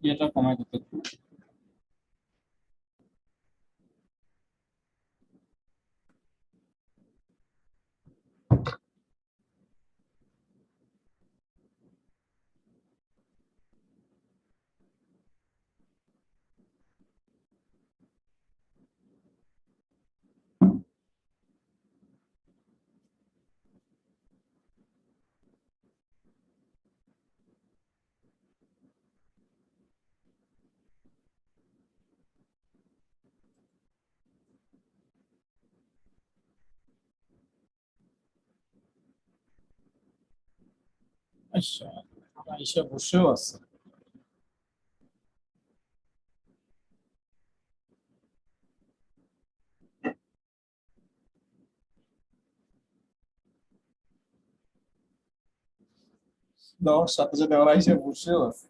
এটা কমাই দিতে একটু। আচ্ছা, আইসা বসেও আছে। দেওয়ার সাথে সাথে ওরা আইসা বসেও আছে।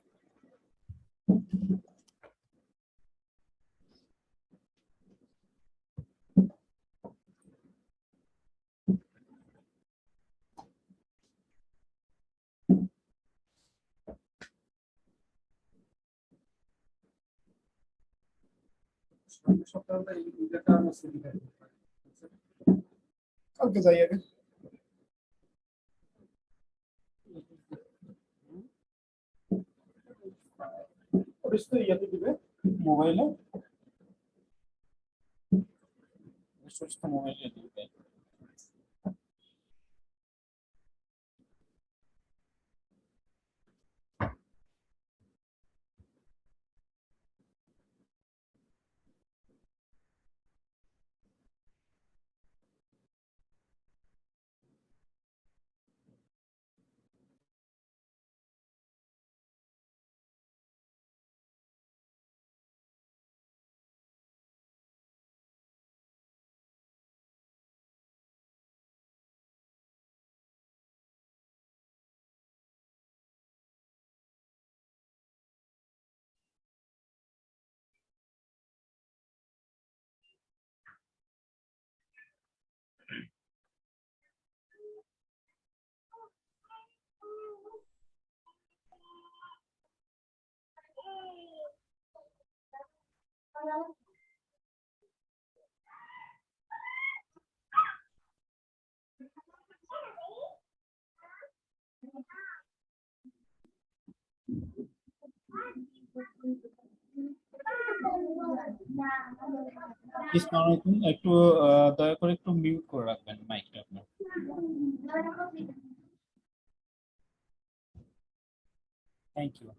সপ্তাহে এই দুইটা আমার ছুটি থাকে। কালকে যাই আগে। ওরিস তো ইয়াতে দিবে মোবাইলে। ওরিস তো মোবাইলে দিবে। ইসলাম আলাইকুম, একটু দয়া করে একটু মিউট করে রাখবেন মাইকটা আপনার। Thank you.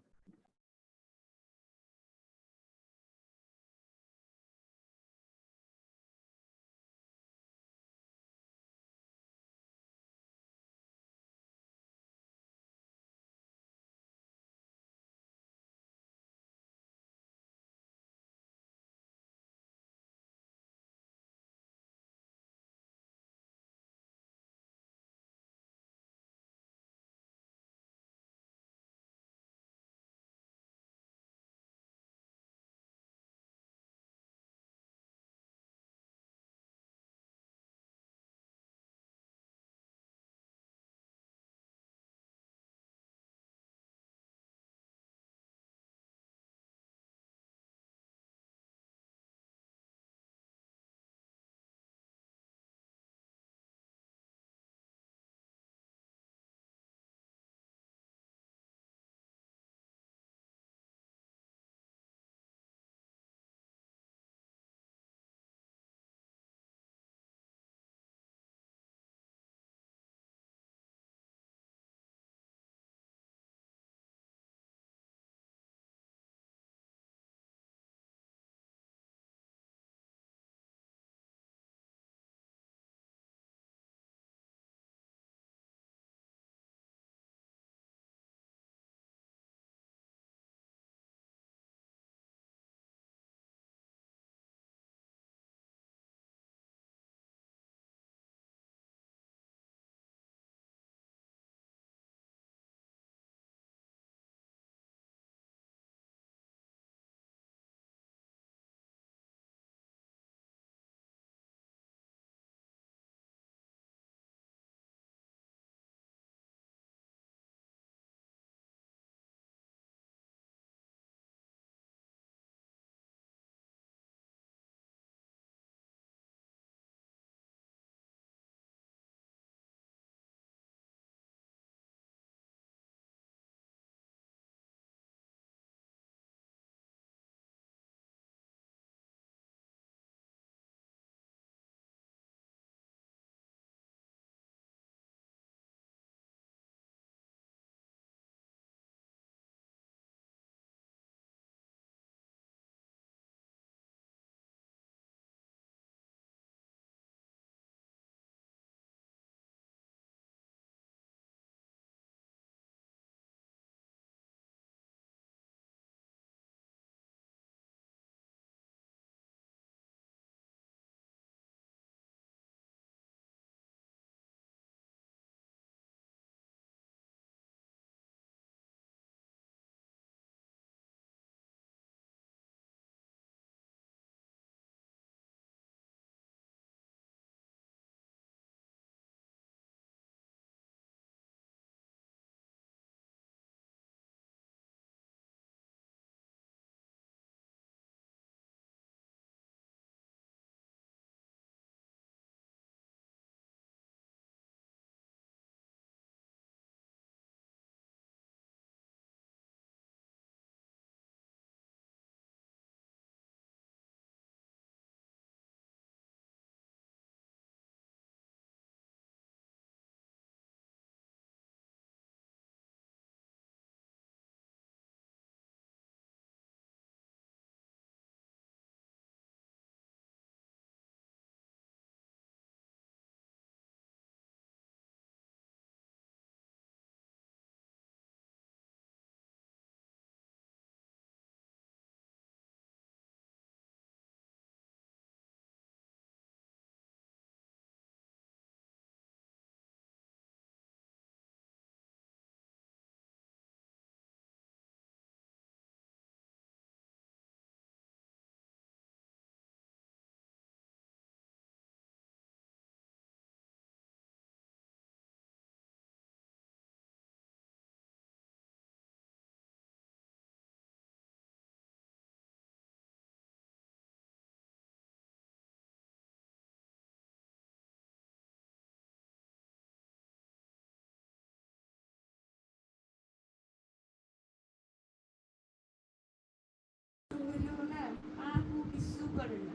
করেন না।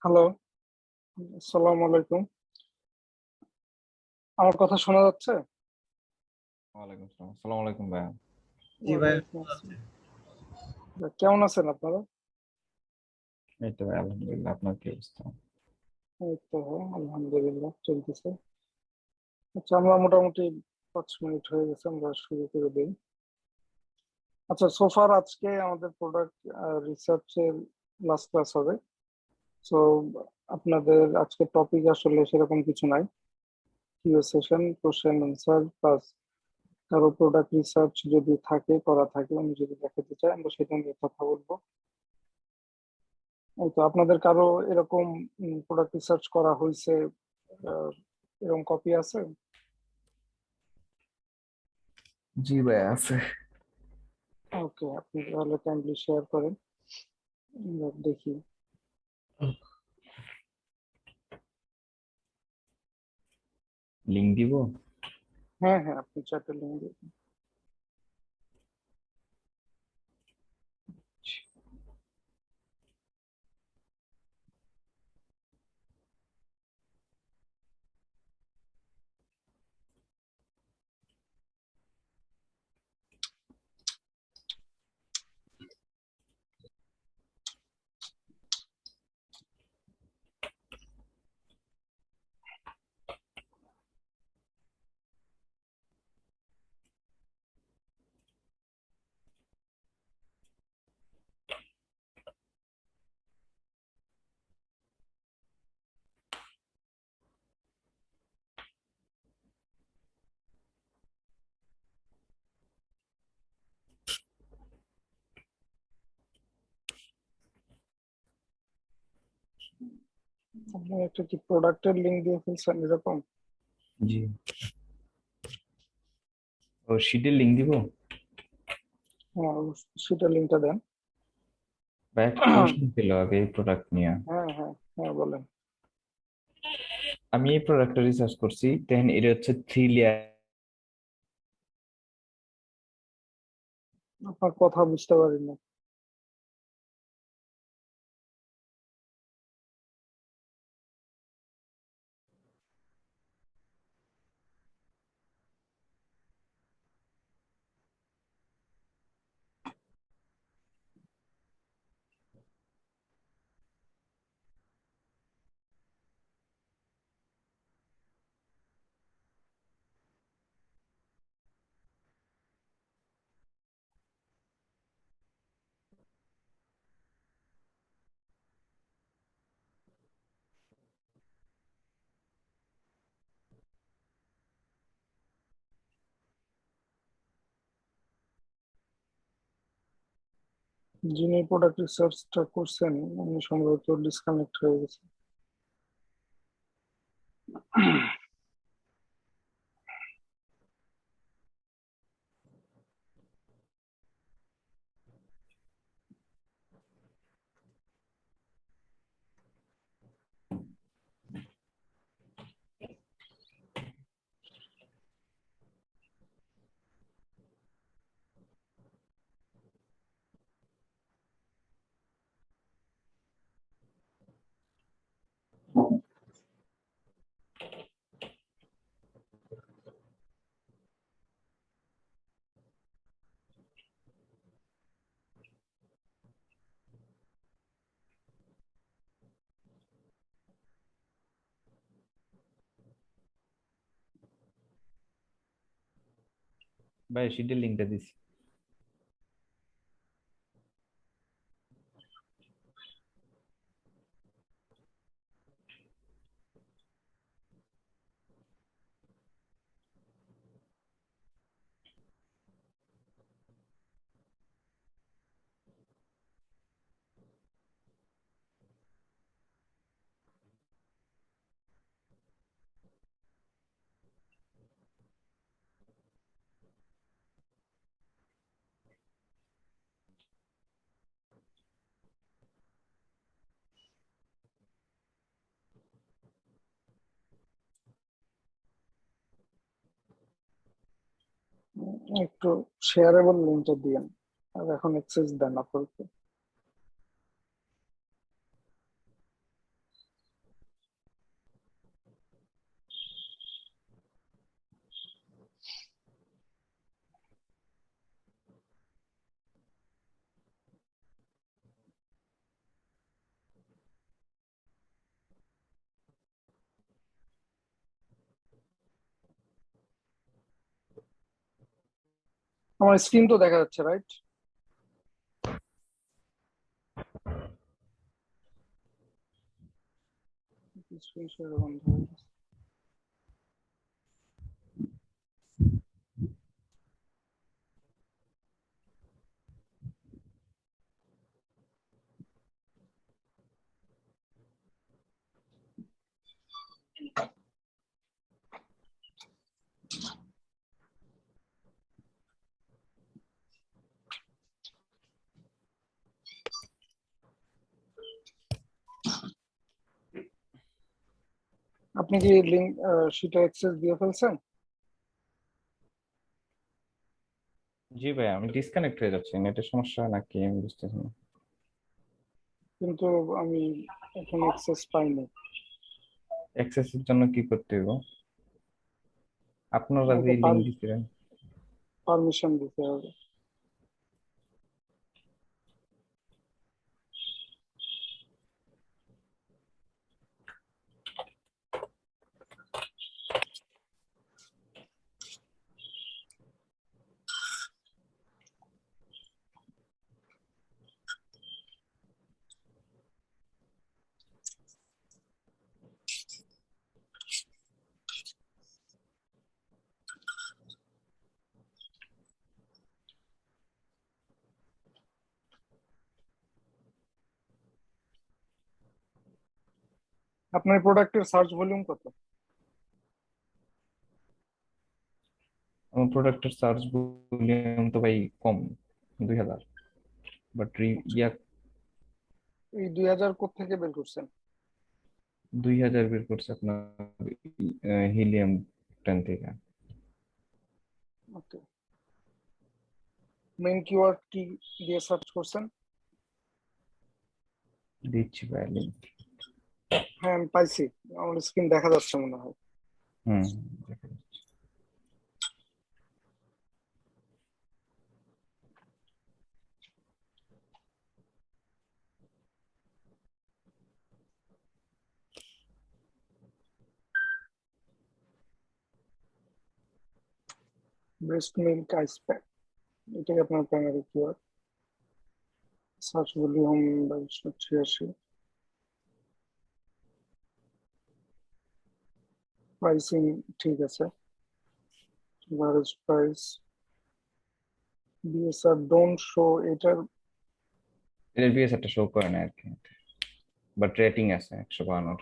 হ্যালো, আসসালামু আলাইকুম। আমার কথা শোনা যাচ্ছে? ওয়ালাইকুম আসসালাম। আসসালামু আলাইকুম ভাইয়া। জি ভাই, ওয়ালাইকুম আসসালাম। কেমন আছেন আপনারা? এই তো ভাই আলহামদুলিল্লাহ, আপনার কি অবস্থা? এই তো ভাই, আলহামদুলিল্লাহ চলতেছে। আচ্ছা, আমরা মোটামুটি 5 মিনিট হয়ে গেছে, আমরা শুরু করে দিই। আচ্ছা, সোফার আজকে আমাদের প্রোডাক্ট রিসার্চের লাস্ট ক্লাস হবে। সো আপনাদের আজকে টপিক আসলে সেরকম কিছু নাই। Q session, question answer plus কারো প্রোডাক্ট রিসার্চ যদি থাকে, করা থাকে, আমি যদি দেখাতে চাই, আমরা সেটা নিয়ে কথা বলবো। এই তো আপনাদের কারো এরকম প্রোডাক্ট রিসার্চ করা হয়েছে, আহ, এরকম কপি আছে? জি ভাই আছে। ওকে, আপনি তাহলে কাইন্ডলি শেয়ার করেন, আমরা দেখি। লিংক দিব? হ্যাঁ হ্যাঁ, আপনি চ্যাটের লিঙ্ক দিন। আপনি একটা কি প্রোডাক্টের লিঙ্ক দিয়ে ফেলছেন এরকম? জি। ও শিটের লিংক দিব? হ্যাঁ, সেটা লিঙ্কটা দেন। ভাই একটা কোশ্চেন ছিল আগে এই প্রোডাক্ট নিয়ে। হ্যাঁ হ্যাঁ হ্যাঁ, বলেন। আমি এই প্রোডাক্টটা রিসার্চ করছি, দেন এটা হচ্ছে 3 লেয়ার। আপনার কথা বুঝতে পারি না। যিনি প্রোডাক্ট রিসার্চটা করছেন উনি সম্ভবত ডিসকানেক্ট হয়ে গেছে। ভাই শিটের লিংকটা দিছি। একটু শেয়ারেবল লিঙ্কটা দিয়েন, আর এখন অ্যাক্সেস দেন আপাতত। আমার স্ক্রিন তো দেখা যাচ্ছে, রাইট? স্ক্রিন শেয়ার বন্ধ হয়ে গেছে। আপনি কি লিঙ্ক সেটা অ্যাক্সেস দিয়ে ফেলছেন? জি ভাই, আমি ডিসকানেক্ট হয়ে যাচ্ছি, নেটের সমস্যা নাকি আমি বুঝতেছি না। কিন্তু আমি এখন অ্যাক্সেস পাইনি। অ্যাক্সেসের জন্য কি করতে হবে? আপনারা যে আমাকে লিঙ্ক দিছিলেন। পারমিশন দিতে হবে। আপনার প্রোডাক্টের সার্চ ভলিউম কত? আমার প্রোডাক্টের সার্চ ভলিউম তো ভাই কম, 2000। বাট আচ্ছা, ইয়া, এই 2000 থেকে বের করছেন? 2000 বের করছে আপনার হিলিয়াম 10 থেকে। ওকে। মেইন কিওয়ার্ড কি দিয়ে সার্চ করছেন? দিচ্ছি ভাই লিঙ্ক। হ্যাঁ, আমি পাইছি। আমার স্ক্রিন দেখা যাচ্ছে মনে হয়। হুম। ব্রেস্ট মিল্ক আইস প্যাক, এটাই আপনার primary keyword. Search volume 2283। Pricing ঠিক আছে। Average price, BSR don't show এটার। এর বিএস একটা শো করে না আর কি, বাট রেটিং আছে 152।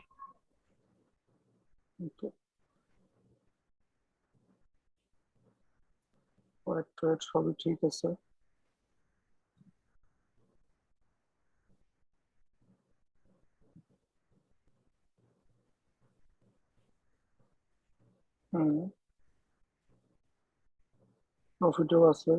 কয়েকটা সবই ঠিক আছে। হুম, প্রফিটও আছে।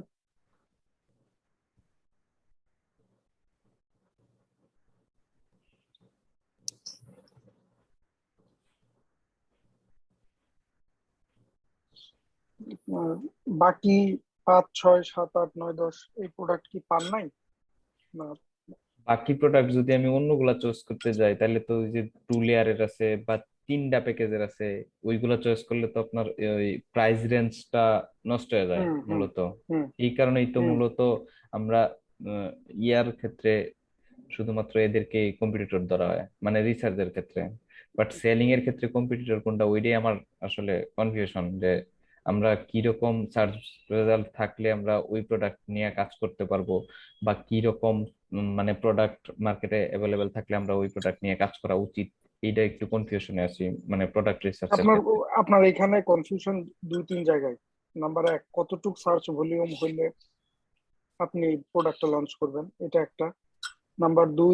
আর বাকি 5, 6, 7, 8, 9, 10 এই প্রোডাক্ট কি পান নাই না? বাকি প্রোডাক্ট যদি আমি অন্যগুলা চয়েস করতে যাই, তাহলে তো ওই যে 2 লেয়ারের আছে বা 3টা প্যাকেজের আছে, ওইগুলা চয়েস করলে তো আপনার ওই প্রাইস রেঞ্জটা নষ্ট হয়ে যায় হুম হুম মূলত। হুম এই কারণেই তো হুম। মূলত আমরা ইয়ার ক্ষেত্রে শুধুমাত্র এদেরকে কম্পিটিটর ধরা হয়, মানে রিসার্চের ক্ষেত্রে। বাট সেলিং এর ক্ষেত্রে কম্পিটিটর কোনটা, ওইটাই আমার আসলে কনফিউশন, যে আমরা কি রকম সার্চ রেজাল্ট থাকলে আমরা ওই প্রোডাক্ট নিয়ে কাজ করতে পারবো, বা কি রকম মানে প্রোডাক্ট মার্কেটে অ্যাভেলেবেল থাকলে আমরা ওই প্রোডাক্ট নিয়ে কাজ করা উচিত। এইটা একটু কনফিউশনে আছি, মানে প্রোডাক্ট রিসার্চের আপনার ক্ষেত্রে। আপনার এখানে কনফিউশন 2, 3 জায়গায়। নাম্বার 1, কতটুক সার্চ ভলিউম হইলে আপনি প্রোডাক্টটা লঞ্চ করবেন, এটা একটা। নাম্বার 2,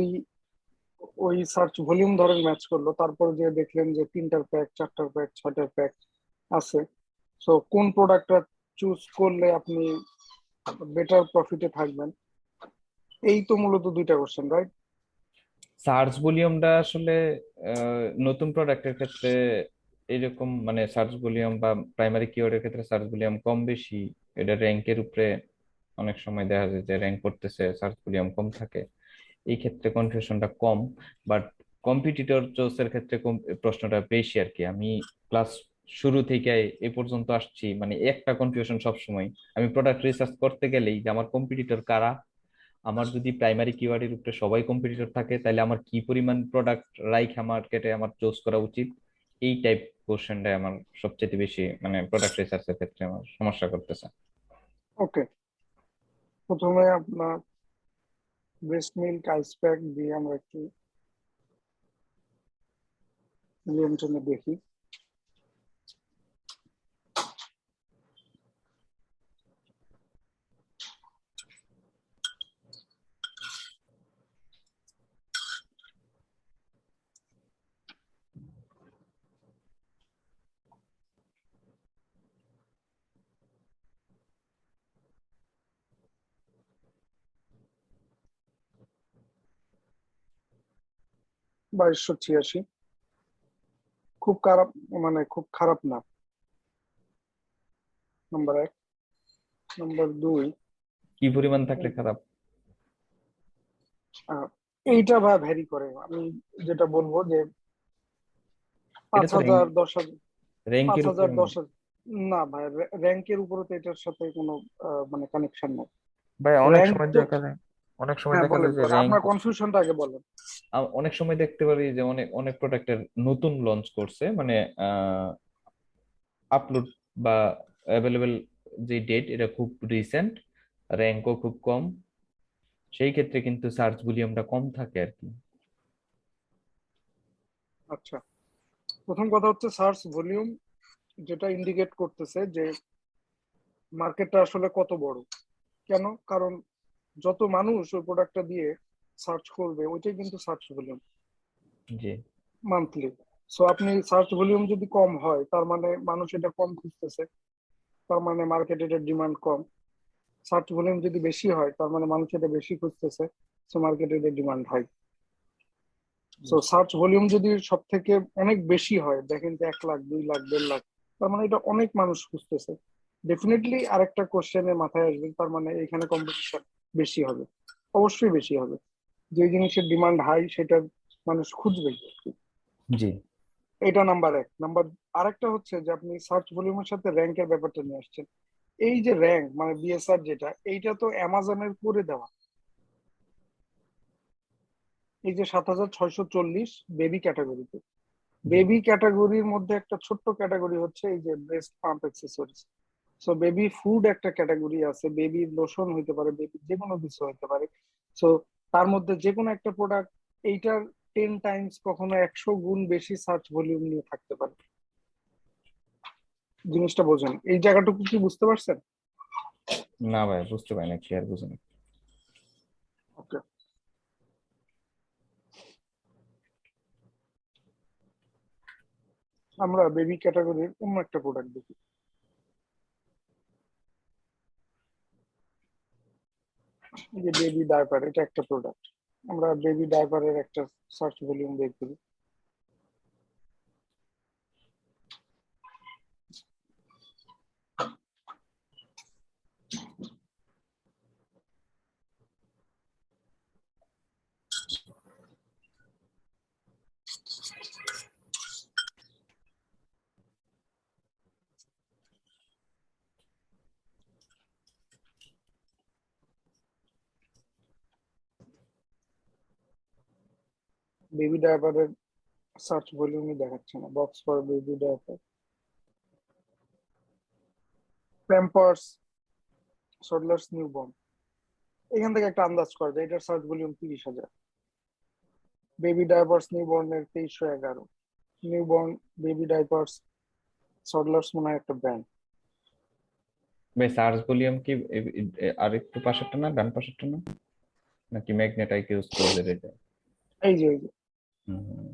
ওই সার্চ ভলিউম ধরেন ম্যাচ করলো, তারপর যে দেখলেন যে 3টার প্যাক, 4টার প্যাক, 6টার প্যাক আছে। সো কোন প্রোডাক্টটা চুজ করলে আপনি বেটার প্রফিটে থাকবেন? এই তো মূলত দুইটা কোশ্চেন, রাইট? সার্চ ভলিউমটা আসলে নতুন প্রোডাক্টের ক্ষেত্রে এরকম, মানে সার্চ ভলিউম বা প্রাইমারি কিওয়ার্ডের ক্ষেত্রে সার্চ ভলিউম কম বেশি, এটা র্যাঙ্কের উপরে অনেক সময় দেখা যায় যে র্যাঙ্ক করতেছে, সার্চ ভলিউম কম থাকে, এই ক্ষেত্রে কনফিউশনটা কম। বাট কম্পিটিটর চয়েসের ক্ষেত্রে প্রশ্নটা বেশি আর কি। আমি ক্লাস শুরু থেকে এ পর্যন্ত আসছি, মানে একটা কনফিউশন সব সময়, আমি প্রোডাক্ট রিসার্চ করতে গেলেই যে আমার কম্পিটিটর কারা। আমার যদি প্রাইমারি কিওয়ার্ডের উপরে সবাই কম্পিটিটর থাকে, তাহলে আমার কি পরিমাণ প্রোডাক্ট রাইখা মার্কেটে আমার চুজ করা উচিত, এই টাইপ কোশ্চেনটা আমার সবচেয়ে বেশি মানে প্রোডাক্ট রিসার্চের ক্ষেত্রে আমার সমস্যা করতেছে। ওকে, প্রথমে আপনার ব্রেস্ট মিল্ক আইস প্যাক দিয়ে আমরা একটু নিয়ন্ত্রণে দেখি। বাইশশো ছিয়াশি, খুব খারাপ, মানে খুব খারাপ না। নাম্বার এক। নাম্বার দুই, কি পরিমাণ থাকলে খারাপ? আহ, এইটা বা ভ্যারি করে। আমি যেটা বলবো যে এটা পাঁচ তো হাজার দশ হাজার পাঁচ র্যাঙ্কের হাজার উপরে মনে দশ হাজার না ভাই, র্যাঙ্কের উপরে তো এটার সাথে কোনো মানে কানেকশন নাই। ভাই অনেক র্যাঙ্ক সময় তো, দেখা যায়, অনেক সময় হ্যাঁ দেখা বলেন যায় যে বলেন, র্যাঙ্ক, আপনার কনফিউশনটা আগে বলেন। অনেক সময় দেখতে পারি যে অনেক অনেক প্রোডাক্টের নতুন লঞ্চ করছে, মানে আপলোড বা অ্যাভেলেবেল যে ডেট এটা খুব রিসেন্ট, র্যাঙ্কও খুব কম, সেই ক্ষেত্রে কিন্তু সার্চ ভলিউমটা কম থাকে আর কি। আচ্ছা, প্রথম কথা হচ্ছে সার্চ ভলিউম যেটা ইন্ডিকেট করতেছে যে মার্কেটটা আসলে কত বড়। কেন? কারণ যত মানুষ ওই প্রোডাক্টটা দিয়ে সার্চ করবে ওইটাই কিন্তু সার্চ ভলিউম জি। মান্থলি। সো আপনি সার্চ ভলিউম যদি কম হয় তার মানে মানুষ এটা কম খুঁজতেছে, তার মানে মার্কেটে এটার ডিমান্ড কম। সার্চ ভলিউম যদি বেশি হয় তার মানে মানুষ এটা বেশি খুঁজতেছে, সো মার্কেটে এটার demand high. So search volume যদি সব থেকে অনেক বেশি হয়, দেখেন যে 1 লাখ 2 লাখ 1.5 লাখ, তার মানে এটা অনেক মানুষ খুঁজতেছে। ডেফিনেটলি আরেকটা কোশ্চেনের মাথায় আসবে, তার মানে এখানে কম্পিটিশন বেশি হবে, অবশ্যই বেশি হবে। যে জিনিসের ডিমান্ড হাই সেটা মানুষ খুঁজবেই। জি। এটা নাম্বার এক। নাম্বার আরেকটা হচ্ছে যে আপনি সার্চ ভলিউমের সাথে র্যাঙ্কের ব্যাপারটা নিয়ে আসছেন। এই যে র্যাঙ্ক মানে বিএসআর যেটা, এইটা তো অ্যামাজনের করে দেওয়া। এই যে 7640 বেবি ক্যাটাগরিতে, জি। বেবি ক্যাটাগরির মধ্যে একটা ছোট্ট ক্যাটাগরি হচ্ছে এই যে breast pump accessories. So baby food একটা ক্যাটাগরি আছে, বেবি লোশন হইতে পারে, বেবি যে কোনো কিছু হইতে পারে। সো তার মধ্যে যে কোনো একটা প্রোডাক্ট এইটার 10 টাইমস, কখনো 100 গুণ বেশি সার্চ ভলিউম নিয়ে থাকতে পারে। জিনিসটা বোঝেন, এই জায়গাটুকু কি বুঝতে পারছেন? না ভাই, বুঝতে পারি না, ক্লিয়ার বুঝি না। ওকে, আমরা বেবি ক্যাটাগরির অন্য একটা প্রোডাক্ট দেখি। এই যে বেবি ডায়পার, এটা একটা প্রোডাক্ট। আমরা বেবি ডায়পারের একটা সার্চ ভলিউম বের করি। বেবি ডায়পারের সার্চ ভলিউমই দেখাচ্ছে না। Box for baby diaper, Pampers, Swaddlers newborn, এখান থেকে একটা আন্দাজ করা যায় এটার সার্চ ভলিউম 30,000। বেবি ডাইপার্স নিউবর্নের 2311। নিউবর্ন, বেবি ডাইপার্স, সডলার্স মনে হয় একটা ব্র্যান্ড। ভাই সার্চ ভলিউম কি আর একটু পাশেরটা না, ডান পাশেরটা না, নাকি ম্যাগনেট আইকিউ স্কোর এটা? এই যে হুম।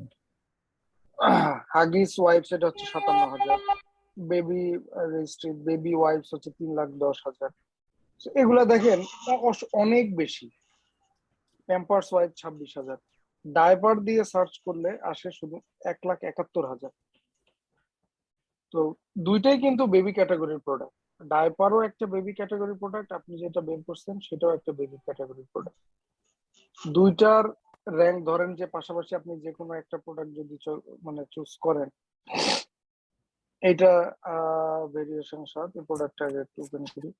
হাগিস ওয়াইপস, এটা হচ্ছে 57,000। বেবি রেজিস্ট্রি, বেবি ওয়াইপস হচ্ছে 3,10,000। এগুলা দেখেন অনেক বেশি। Pampers wipe 26,000। ডায়পার দিয়ে সার্চ করলে আসে শুধু 1,71,000। তো দুইটাই কিন্তু বেবি ক্যাটাগরির প্রোডাক্ট। ডায়পারও একটা বেবি ক্যাটাগরির প্রোডাক্ট, আপনি যেটা বের করছেন সেটাও একটা বেবি ক্যাটাগরির প্রোডাক্ট। দুইটার র্যাঙ্ক ধরেন যে পাশাপাশি আপনি যে কোনো একটা প্রোডাক্ট যদি মানে চুজ করেন, এটা ভেরিয়েশন শর্ট। এই প্রোডাক্টটা একটু ওপেন করি।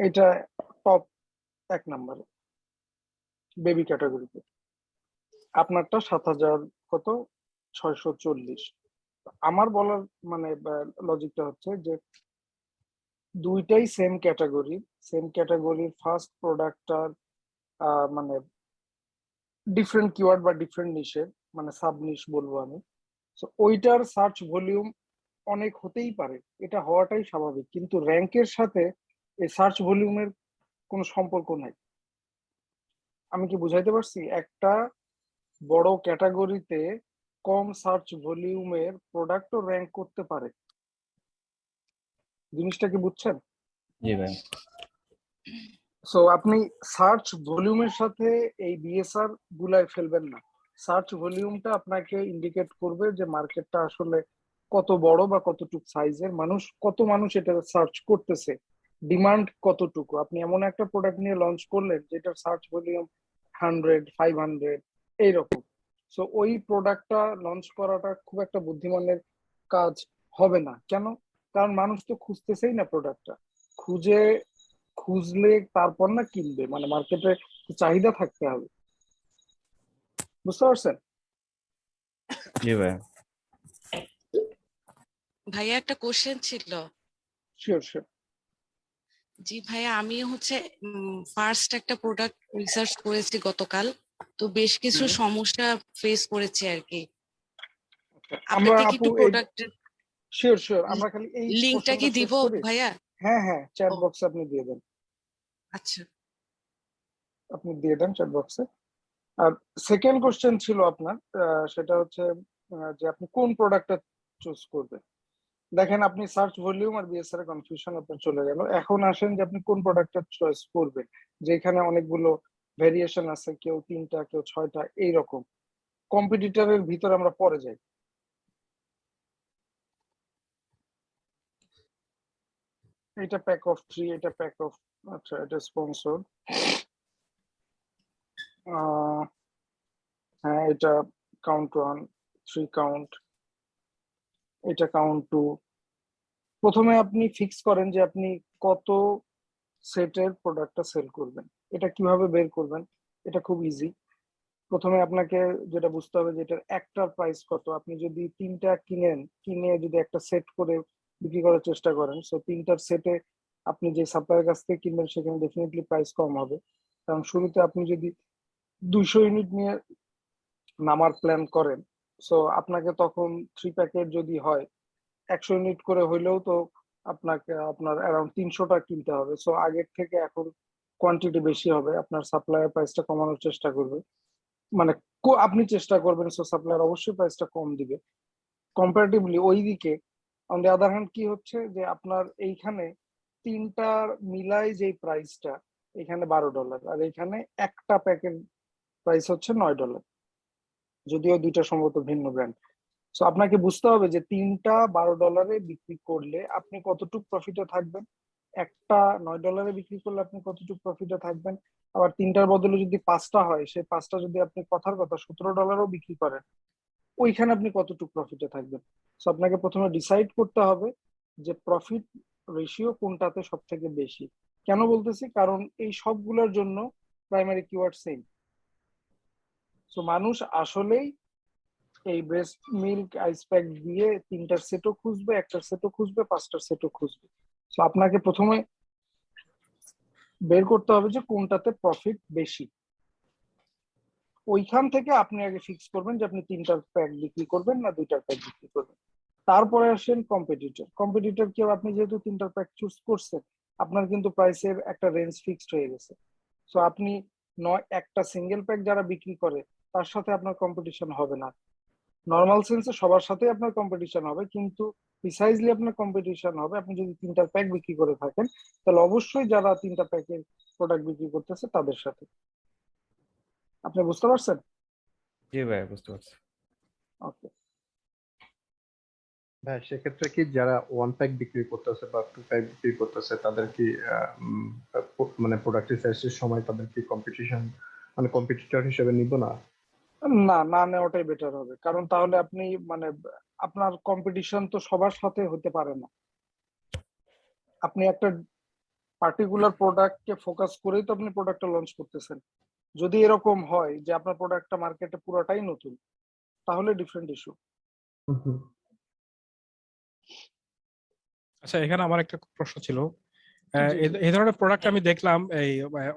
এটা টপ 1 নম্বরে বেবি ক্যাটাগরিতে। আপনারটা 7,000 কত, 640। আমার বলার মানে লজিকটা হচ্ছে যে দুইটাই সেম ক্যাটাগরির ফার্স্ট প্রোডাক্টটার মানে ডিফারেন্ট কিওয়ার্ড বা ডিফারেন্ট নিশে, মানে সাব নিশ বলবো আমি। তো ওইটার সার্চ ভলিউম অনেক হতেই পারে, এটা হওয়াটাই স্বাভাবিক, কিন্তু র্যাঙ্কের সাথে এই সার্চ ভলিউমের কোনো সম্পর্ক নাই। আমি কি বুঝাইতে পারছি? একটা বড় ক্যাটাগরিতে কম সার্চ ভলিউমের প্রোডাক্টও র্যাঙ্ক করতে পারে। জিনিসটা কি বুঝছেন? জি ভাই। সো আপনি সার্চ ভলিউমের সাথে এই বিএসআর গুলাই ফেলবেন না। সার্চ ভলিউমটা আপনাকে ইন্ডিকেট করবে যে মার্কেটটা আসলে কত বড় বা কতটুকু সাইজের, কত মানুষ এটা সার্চ করতেছে, ডিমান্ড কতটুকু। আপনি এমন একটা প্রোডাক্ট নিয়ে লঞ্চ করলেন যেটার সার্চ ভলিউম 100, 500 এইরকম। সো ওই প্রোডাক্টটা লঞ্চ করাটা খুব একটা বুদ্ধিমানের কাজ হবে না। কেন? কারণ মানুষ তো খুঁজতেছেই না প্রোডাক্টটা। খুঁজলে তারপর না কিনবে, মানে মার্কেটে চাহিদা থাকতে হবে। বুঝতে পারছেন? জি ভাই। ভাইয়া একটা কোশ্চেন ছিল। Sure sure. জি ভাইয়া, আমি হচ্ছে ফার্স্ট একটা প্রোডাক্ট রিসার্চ করেছি গতকাল, তো বেশ কিছু সমস্যা ফেস করেছি আর কি। আমরা আপনাকে কি আপু একটু প্রোডাক্টের শিওর শিওর, আমরা খালি এই লিঙ্কটা পোর্শনটা কি শেষ দিব করি। ভাইয়া? হ্যাঁ হ্যাঁ, চ্যাট ও বক্সে আপনি দিয়ে দেন। আচ্ছা। আপনি দিয়ে দেন চ্যাট বক্সে। আর সেকেন্ড কোশ্চেন ছিল আপনার, সেটা হচ্ছে যে আপনি কোন প্রোডাক্টটা চুজ করবেন। দেখেন, আপনি সার্চ ভলিউম আর বিএসআর কনফিউশন আপনার চলে গেল। এখন আসেন যে আপনি কোন প্রোডাক্টটা চয়েস করবেন, যেখানে অনেকগুলো ভেরিয়েশন আছে, কেউ 3টা কেউ 6টা এইরকম। কম্পিটিটরের ভিতরে আমরা পরে যাই। এটা প্যাক অফ 3, এটা প্যাক অফ, আচ্ছা এটা স্পন্সর। হ্যাঁ, এটা কাউন্ট 1, 3 কাউন্ট, এটা কাউন্ট 2। প্রথমে আপনি ফিক্স করেন যে আপনি কত সেটের প্রোডাক্টটা সেল করবেন। এটা কিভাবে বের করবেন? এটা খুব ইজি। প্রথমে আপনাকে যেটা বুঝতে হবে যে এটার একটার প্রাইস কত। আপনি যদি 3টা কিনে যদি একটা সেট করে বিক্রি করার চেষ্টা করেন, সো 3টার সেটে আপনি যে সাপ্লায়ার কাছ থেকে কিনবেন সেখানে ডেফিনেটলি প্রাইস কম হবে। কারণ শুরুতে আপনি যদি 200 ইউনিট নিয়ে নামার প্ল্যান করেন, সো আপনাকে তখন 3 প্যাকেট যদি হয় 100 ইউনিট করে হইলেও তো আপনার অ্যারাউন্ড 300টা কিনতে হবে। সো আগের থেকে এখন কোয়ান্টিটি বেশি হবে, আপনার সাপ্লায়ার প্রাইসটা কমানোর চেষ্টা করবে। মানে আপনি চেষ্টা করবেন, সো সাপ্লায়ার অবশ্যই প্রাইসটা কম দিবে কম্পারেটিভলি। ওইদিকে অন দ্য আদার হ্যান্ড কি হচ্ছে যে আপনার এইখানে 3টার মিলাই যে প্রাইসটা, এখানে $12 আর এখানে একটা প্যাকেট প্রাইস হচ্ছে $9, যদিও দুইটা সম্ভবত ভিন্ন ব্র্যান্ড। সো আপনাকে বুঝতে হবে যে 3টা $12 বিক্রি করলে আপনি কতটুকু প্রফিটে থাকবেন, একটা $9 বিক্রি করলে আপনি কতটুকু প্রফিটে থাকবেন। আবার 3টার বদলে যদি 5টা হয়, সেই 5টা যদি আপনি কথার কথা $17ও বিক্রি করেন, ওইখানে আপনি কতটুকু প্রফিটে থাকবেন। সো আপনাকে প্রথমে ডিসাইড করতে হবে যে প্রফিট রেশিও কোনটাতে সব থেকে বেশি। কেন বলতেছি? কারণ এই সবগুলোর জন্য প্রাইমারি কিওয়ার্ড সেম। সো মানুষ আসলেই এই ব্রেস্ট মিল্ক আইস প্যাক দিয়ে 3টার সেটও খুঁজবে, একটার সেটও খুঁজবে, 5টার সেটও খুঁজবে। তো আপনাকে প্রথমে বের করতে হবে যে কোনটাতে প্রফিট বেশি। ওইখান থেকে আপনি আগে ফিক্স করবেন যে আপনি 3টার প্যাক বিক্রি করবেন না 2টার প্যাক বিক্রি করবেন। তারপরে আসেন কম্পিটিটর কেউ, আপনি যেহেতু 3টার প্যাক চুজ করছেন, আপনার কিন্তু প্রাইসের একটা রেঞ্জ ফিক্সড হয়ে গেছে। সো আপনি একটা সিঙ্গেল প্যাক যারা বিক্রি করে তার সাথে আপনার কম্পিটিশন হবে না। নর্মাল সেন্সে সবার সাথে আপনার কম্পিটিশন হবে, কিন্তু প্রিসাইজলি আপনার কম্পিটিশন হবে আপনি যদি 3টা প্যাক বিক্রি করে থাকেন, তাহলে অবশ্যই যারা 3টা প্যাকের প্রোডাক্ট বিক্রি করতেছে তাদের সাথে। আপনি বুঝতে পারছেন? জি ভাই, বুঝতে পারছি। ওকে। ভাই সেক্ষেত্রে কি যারা 1 প্যাক বিক্রি করতেছে বা 2 প্যাক বিক্রি করতেছে তাদের কি মানে প্রোডাক্ট রিসার্চের সময় তাদের কি কম্পিটিশন মানে কম্পিটিটর হিসেবে নিব না? না, না নেওয়াটাই বেটার হবে, কারণ তাহলে আপনি মানে আপনার কম্পিটিশন তো সবার সাথে হতে পারে না। আপনি একটা পার্টিকুলার প্রোডাক্টকে ফোকাস করেই তো আপনি প্রোডাক্টটা লঞ্চ করতেছেন। যদি এরকম হয় যে আপনার প্রোডাক্টটা মার্কেটে পুরোটাই নতুন, তাহলে ডিফারেন্ট ইস্যু। আচ্ছা, এখানে আমার একটা প্রশ্ন ছিল। জি, জি। এই ধরনের প্রোডাক্ট আমি দেখলাম এই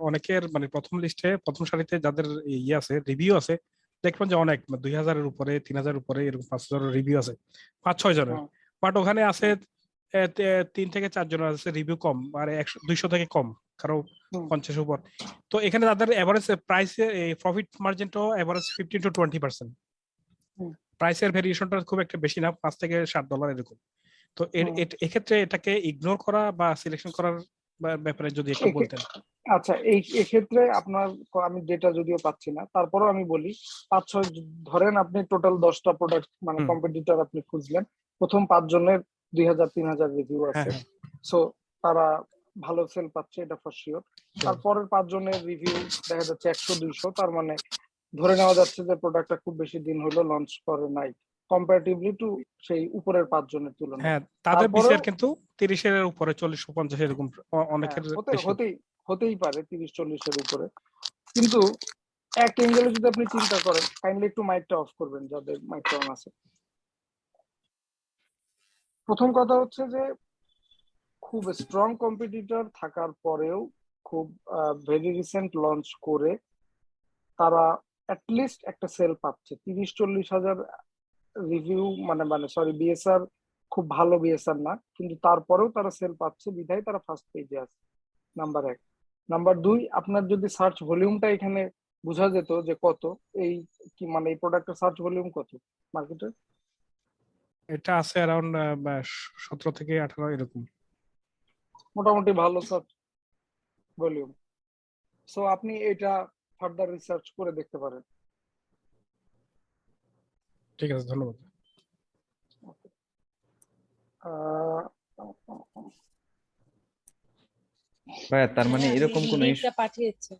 অনেকের মানে প্রথম লিস্টে প্রথম সারিতে যাদের ইয়ে আছে, রিভিউ আছে, দেখবেন যে অনেক 2000-এর উপরে, 3000 উপরে, এরকম 5000-এর রিভিউ আছে, 5-6 জনের। হ্যাঁ, বাট ওখানে আছে 3 থেকে 4 জনের আছে রিভিউ কম, আর 100-200 থেকে কম, কারো হুম, 50 উপর। তো এখানে তাদের এভারেজ প্রাইসে প্রফিট মার্জিনটাও এভারেজ 15-20%। হুম, প্রাইসের ভেরিয়েশনটা খুব একটা বেশি না, $5 থেকে $7 এরকম। তো হুম। এক্ষেত্রে এটাকে ইগনোর করা বা সিলেকশন করার ব্যাপারে যদি একটু বলতেন। আচ্ছা, এই এক্ষেত্রে আপনার আমি ডেটা যদিও পাচ্ছি না, তারপরেও আমি বলি 5-6 ধরেন আপনি টোটাল 10টা প্রোডাক্ট মানে হুম। কম্পিটিটর আপনি খুঁজলেন, প্রথম 5 জনের 2000-3000 রিভিউ হ্যাঁ, আছে, হ্যাঁ। সো তারা ভালো সেল পাচ্ছে, এটা ফর শিওর। Sure. তারপরের 5 জনের রিভিউ দেখা যাচ্ছে 100-200, তার মানে ধরে নেওয়া যাচ্ছে যে প্রোডাক্টটা খুব বেশি দিন হলো লঞ্চ করে নাই কম্পারেটিভলি টু সেই উপরের 5 জনের তুলনায়। হ্যাঁ, তাদের তারপরেও বিসিআর কিন্তু 30-এর উপরে, 40-50 এরকম অনেকের বেশি। হতেই পারে 30-40-এর উপরে, কিন্তু এক অ্যাঙ্গেলে যদি আপনি চিন্তা করেন, কাইন্ডলি একটু মাইকটা অফ করবেন যাদের মাইকটা অন আছে। প্রথম কথা হচ্ছে যে খুব স্ট্রং কম্পিটিটর থাকার পরেও খুব ভেরি রিসেন্ট লঞ্চ করে তারা অ্যাটলিস্ট একটা সেল পাচ্ছে। 30-40 হাজার রিভিউ মানে মানে সরি বিএসআর খুব ভালো বিএসআর না, কিন্তু তারপরেও তারা সেল পাচ্ছে বিধায় তারা ফার্স্ট পেজে আছে। নাম্বার 1। নাম্বার 2, আপনার যদি সার্চ ভলিউমটা এখানে বোঝা যেত যে কত, এই কি মানে এই প্রোডাক্টের সার্চ ভলিউম কত মার্কেটে? এটা আছে অ্যারাউন্ড 17 থেকে 18 এরকম। মোটামুটি ভালো সার্চ ভলিউম। সো আপনি এটা ফার্দার রিসার্চ করে দেখতে পারেন। ঠিক আছে, ধন্যবাদ। আহ, ভাইয়া তার মানে হ্যাঁ, এরকম কোনো লিঙ্কটা পাঠিয়েছে।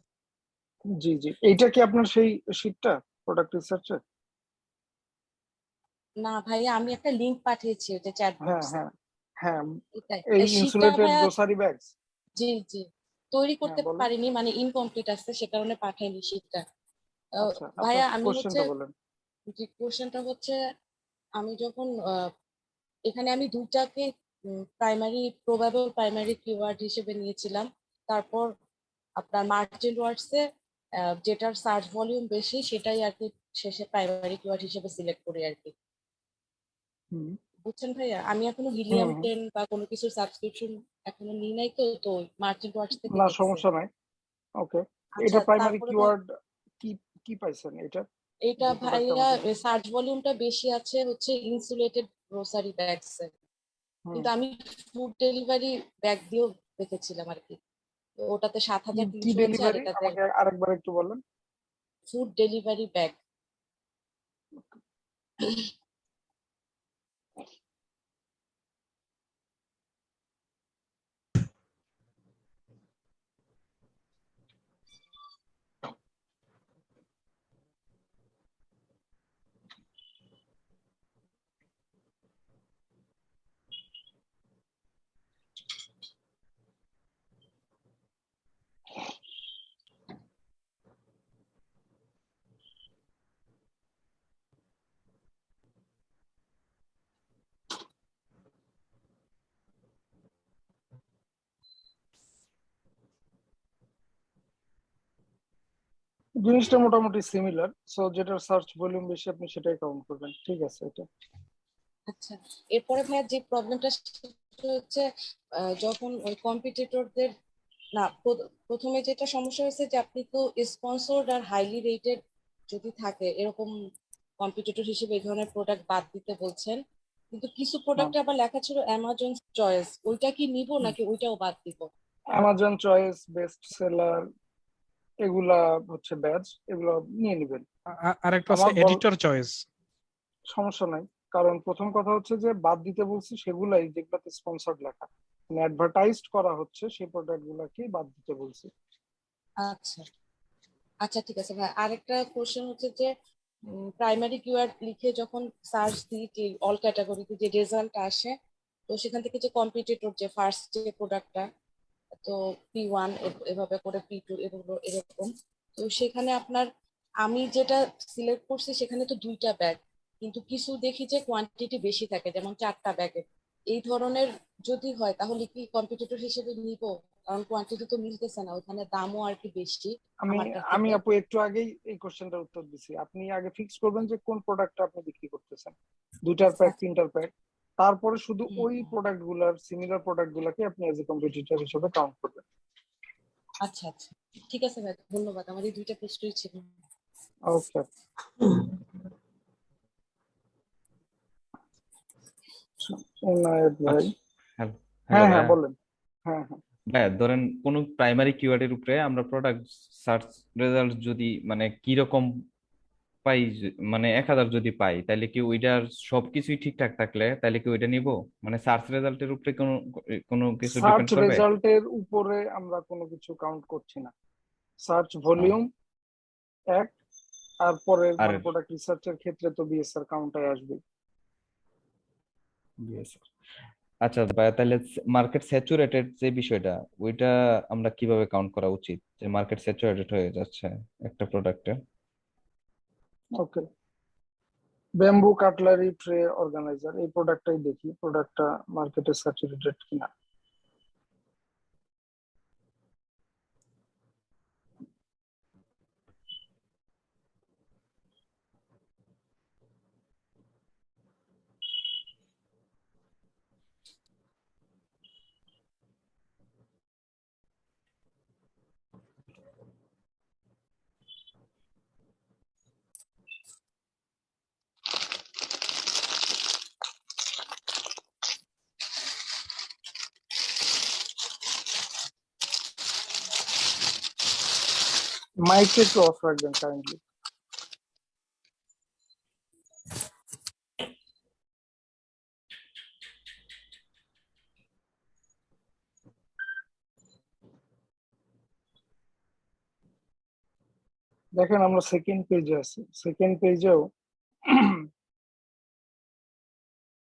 জি, জি। এইটা কি আপনার সেই শীটটা প্রোডাক্ট রিসার্চের? না ভাইয়া, আমি একটা লিংক পাঠিয়েছি ওটা চ্যাট হ্যাঁ, বক্সে। হ্যাঁ, হ্যাঁ। এটাই এই শীটটা ইনসুলেটেড ভাইয়া। Grocery bags. জি জি, তৈরি হ্যাঁ, করতে বলেন। পারিনি, মানে ইনকমপ্লিট আছে, সে কারণে পাঠাইনি শীটটা। আচ্ছা, আপনার ভাইয়া আমি হচ্ছে, কোশ্চেনটা বলেন। যে কোশ্চেনটা হচ্ছে, আমি যখন এখানে আমি দুইটাকে প্রবাবল প্রাইমারি কিওয়ার্ড হিসেবে নিয়েছিলাম। তারপর আপনার মার্চেন্ট ওয়ার্ডসে যেটার সার্চ ভলিউম বেশি সেটাই আর কি শেষে প্রাইমারি কিওয়ার্ড হিসেবে সিলেক্ট করি আর কি। হুম, বুঝছেন ভাইয়া, আমি এখনো হুম, হিলিয়াম হুম। 10 বা কোনো কিছুর সাবস্ক্রিপশন এখনো নিই নাই, তো তো মার্চেন্ট ওয়ার্ডস থেকে না, দেখছি। সমস্যা নাই। ওকে। আচ্ছা, এটা প্রাইমারি তারপরে কিওয়ার্ড কি কি পাইছেন এটা? এটা যে প্রোডাক্ট ভাইয়া আমাকে সার্চ ভলিউমটা বেশি আছে হচ্ছে ইনসুলেটেড গ্রোসারি ব্যাগস এর, হুম কিন্তু আমি ফুড ডেলিভারি ব্যাগ দিয়েও দেখেছিলাম আর কি। তো ওটাতে কি 7300 আছে, আর ডেলিভারি এটাতে আমাকে আরেকবার একটু বলেন। Food delivery bag. জিনিসটা মোটামুটি সিমিলার, সো যেটার সার্চ ভলিউম বেশি আপনি সেটাই কাউন্ট করবেন। ঠিক আছে এটা। আচ্ছা, এরপরে ভাইয়া যে প্রবলেমটা হচ্ছে, যখন ওই কম্পিটিটরদের, না প্রথমে যেটা সমস্যা হয়েছে যে আপনি তো স্পন্সর্ড আর হাইলি রেটেড যদি থাকে এরকম কম্পিটিটর হিসেবে এই ধরনের প্রোডাক্ট বাদ দিতে বলছেন, কিন্তু কিছু প্রোডাক্টে আবার লেখা ছিল অ্যামাজন চয়েস, ওইটা কি নিব নাকি ওইটাও বাদ দিব? অ্যামাজন চয়েস, বেস্ট সেলার, এগুলা হচ্ছে ব্যাচ, এগুলো নিয়ে নেবেন। আরেকটা আছে আমার এডিটর চয়েস। সমস্যা নাই, কারণ প্রথম কথা হচ্ছে যে বাদ দিতে বলছি সেগুলাই যেগুলোতে স্পন্সর্ড লেখা, মানে অ্যাডভার্টাইজড করা হচ্ছে, সেই প্রোডাক্ট গুলাকে বাদ দিতে বলছি। আচ্ছা আচ্ছা, ঠিক আছে ভাই। আরেকটা কোশ্চেন হচ্ছে যে প্রাইমারি কিওয়ার্ড লিখে যখন সার্চ দিই যে অল ক্যাটাগরিতে যে রেজাল্ট আসে, তো সেখান থেকে যে কম্পিটিটর যে ফার্স্ট যে প্রোডাক্টটা, তো P1 এভাবে করে P2 এগুলো এরকম, তো সেখানে আপনার আমি যেটা সিলেক্ট করছি সেখানে তো 2টা ব্যাগ, কিন্তু কিছু দেখি যে কোয়ান্টিটি বেশি থাকে, যেমন 4টা ব্যাগের। এই ধরনের যদি হয় তাহলে কি কম্পিটিটর হিসেবে নিব? কারণ কোয়ান্টিটি তো মিলতেছে না, ওখানে দামও আর কি বেশি আমি আমারটার আমি থেকে। আপু একটু আগেই এই কোশ্চেনটার উত্তর দিছি। আপনি আগে ফিক্স করবেন যে কোন প্রোডাক্টটা আপনি বিক্রি করতেছেন, 2টার প্যাক, 3টার প্যাক, তারপরে শুধু ওই প্রোডাক্ট গুলার, সিমিলার প্রোডাক্ট গুলাকে আপনি এজ এ কম্পিটিটর হিসেবে কাউন্ট করবেন। আচ্ছা আচ্ছা, ঠিক আছে ভাই, ধন্যবাদ। আমার এই 2টা প্রশ্নই ছিল। ওকে, ইনায়েত ভাই। আচ্ছা, হ্যালো হ্যাঁ হ্যাঁ ভাইয়া। বলেন। হ্যাঁ হ্যাঁ ভাইয়া ধরেন কোন প্রাইমারি কিওয়ার্ডের উপরে আমরা প্রোডাক্ট সার্চ রেজাল্ট যদি মানে কি রকম পাই, মানে 1000 যদি পাই, তাহলে কি ওইটার সবকিছুই ঠিকঠাক থাকলে তাহলে কি ওইটা নিব? মানে সার্চ রেজাল্টের উপরে কোনো কোনো কিছু সার্চ ডিপেন্ড করবে? রেজাল্টের উপরে আমরা কোনো কিছু কাউন্ট করছি না। সার্চ ভলিউম এক, আর পরের আর মানে প্রোডাক্ট রিসার্চের ক্ষেত্রে তো বিএসআর কাউন্টায় আসবে। Yes, sir. আচ্ছা ভাইয়া, তাহলে মার্কেট স্যাচুরেটেড যে বিষয়টা, ওইটা আমরা কিভাবে কাউন্ট করা উচিত যে মার্কেট স্যাচুরেটেড হয়ে যাচ্ছে একটা প্রোডাক্টে? ওকে, ব্যাম্বু কাটলারি ট্রে অর্গানাইজার, এই প্রোডাক্টটাই দেখি প্রোডাক্টটা মার্কেটে স্যাচুরেটেড কিনা। মাইক একটু অফ রাখবেন কাইন্ডলি। দেখেন আমরা সেকেন্ড পেজে আছি, সেকেন্ড পেজেও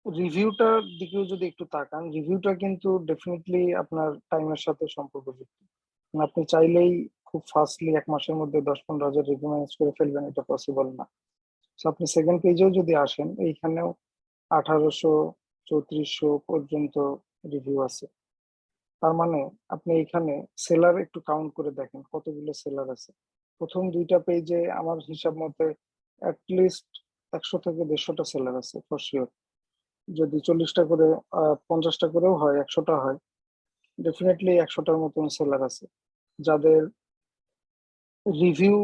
রিভিউটার দিকেও যদি একটু তাকান, রিভিউটা কিন্তু ডেফিনেটলি আপনার টাইমের সাথে সম্পর্কযুক্ত। মানে আপনি চাইলেই খুব ফাস্টলি 1 মাসের মধ্যে 10-15 হাজার রিভিউ ম্যানেজ করে ফেলবেন, এটা পসিবল না। তো আপনি সেকেন্ড পেজেও যদি আসেন, এইখানেও 1800-3400 পর্যন্ত রিভিউ আছে। তার মানে আপনি এখানে সেলার একটু কাউন্ট করে দেখেন কতগুলো সেলার আছে। প্রথম 2টা পেজে আমার হিসাব মতে অ্যাটলিস্ট 100 থেকে 150টা সেলার আছে ফর শিওর। যদি 40টা করে 50টা করেও হয়, 100টা হয়, ডেফিনেটলি 100টার মতন সেলার আছে যাদের রিভিউ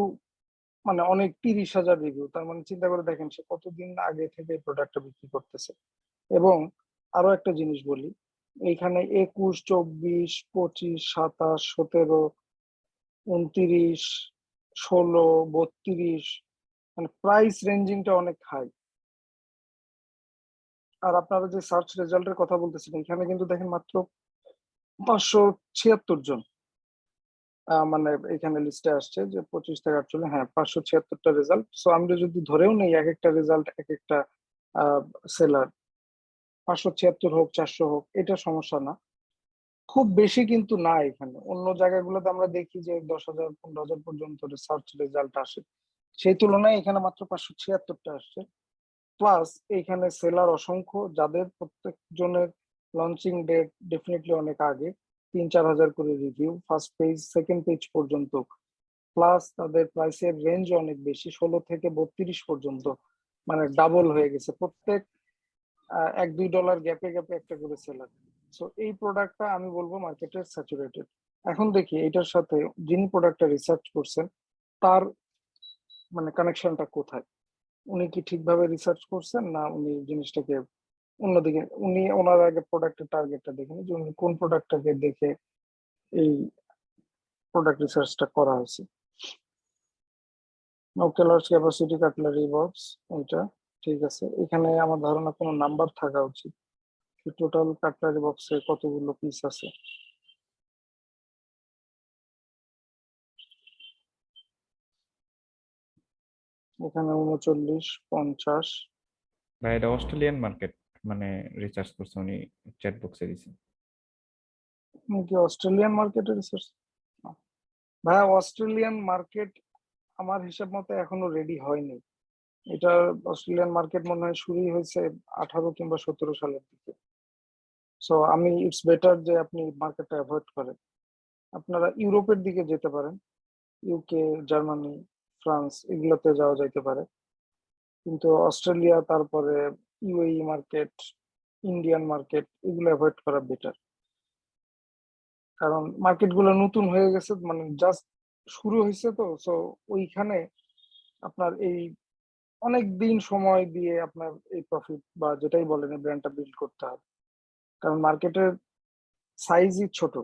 মানে অনেক, 30,000 রিভিউ। তার মানে চিন্তা করে দেখেন সে কতদিন আগে থেকে প্রোডাক্টটা বিক্রি করতেছে। এবং আরো একটা জিনিস বলি, এইখানে 21, 24, 25, 27, 17, 29, 16, 32, মানে প্রাইস রেঞ্জিংটা অনেক হাই। আর আপনারা যে সার্চ রেজাল্টের কথা বলতেছেন, এখানে কিন্তু দেখেন মাত্র 576 জন, মানে এখানে লিস্টে আসছে যে 25 থেকে 48, হ্যাঁ 576টা রেজাল্ট। সো আমরা যদি ধরেও নেই এক একটা রেজাল্ট এক একটা সেলার, 576 হোক 400 হোক, এটা সমস্যা না, খুব বেশি কিন্তু না। এখানে অন্য জায়গাগুলোতে আমরা দেখি যে 10,000 15,000 পর্যন্ত সার্চ রেজাল্ট আসে, সেই তুলনায় এখানে মাত্র 576টা আসছে। প্লাস এইখানে সেলার অসংখ্য, যাদের প্রত্যেক জনের লঞ্চিং ডেট ডেফিনেটলি অনেক আগে, 3-4 হাজার করে review first page second page পর্যন্ত। প্লাস তাদের প্রাইসের রেঞ্জ অনেক বেশি, 16 থেকে 32 পর্যন্ত, মানে ডাবল হয়ে গেছে প্রত্যেক $1-2 গ্যাপে গ্যাপে একটা করে সেলার। সো এই প্রোডাক্টটা আমি বলবো মার্কেটের স্যাচুরেটেড। এখন দেখি এটার সাথে যিনি প্রোডাক্টটা রিসার্চ করছেন তার মানে কানেকশনটা কোথায়, উনি কি ঠিকভাবে রিসার্চ করছেন না উনি জিনিসটাকে অন্যদিকে, উনি ওনার আগে প্রোডাক্টের টার্গেটটা দেখেন যে উনি কোন প্রোডাক্টটাকে দেখে এই প্রোডাক্ট রিসার্চটা করা হয়েছে। ওকে, লার্জ ক্যাপাসিটি কাটলারি বক্স, এটা ঠিক আছে। এখানে আমার ধারণা কোনো নাম্বার থাকা উচিত, টোটাল কাটলারি বক্সে কতগুলো পিস আছে। এখানে 39, 50। ভাই এটা অস্ট্রেলিয়ান মার্কেট, মানে রিসার্চ করছে উনি, চ্যাট বক্সে দিছে। কি অস্ট্রেলিয়ান মার্কেটে রিসার্চ? ভাইয়া অস্ট্রেলিয়ান মার্কেট আমার হিসাব মতো এখনো রেডি হয়নি। এটা অস্ট্রেলিয়ান মার্কেট মনে হয় শুরুই হয়েছে 18 কিংবা 17 সালের দিকে। সো আমি ইটস বেটার যে আপনি মার্কেটটা অ্যাভয়েড করেন, আপনারা ইউরোপের দিকে যেতে পারেন, ইউকে, জার্মানি, ফ্রান্স এগুলোতে যাওয়া যাইতে পারে, কিন্তু অস্ট্রেলিয়া, তারপরে ইউএই মার্কেট, ইন্ডিয়ান মার্কেট এগুলো অ্যাভয়েড করা বেটার। কারণ মার্কেট গুলো নতুন হয়ে গেছে, মানে জাস্ট শুরু হয়েছে তো, সো ওইখানে আপনার এই অনেক দিন সময় দিয়ে আপনার এই প্রফিট বা যেটাই বলেন এই ব্র্যান্ডটা বিল্ড করতে হবে, কারণ মার্কেটের সাইজই ছোট।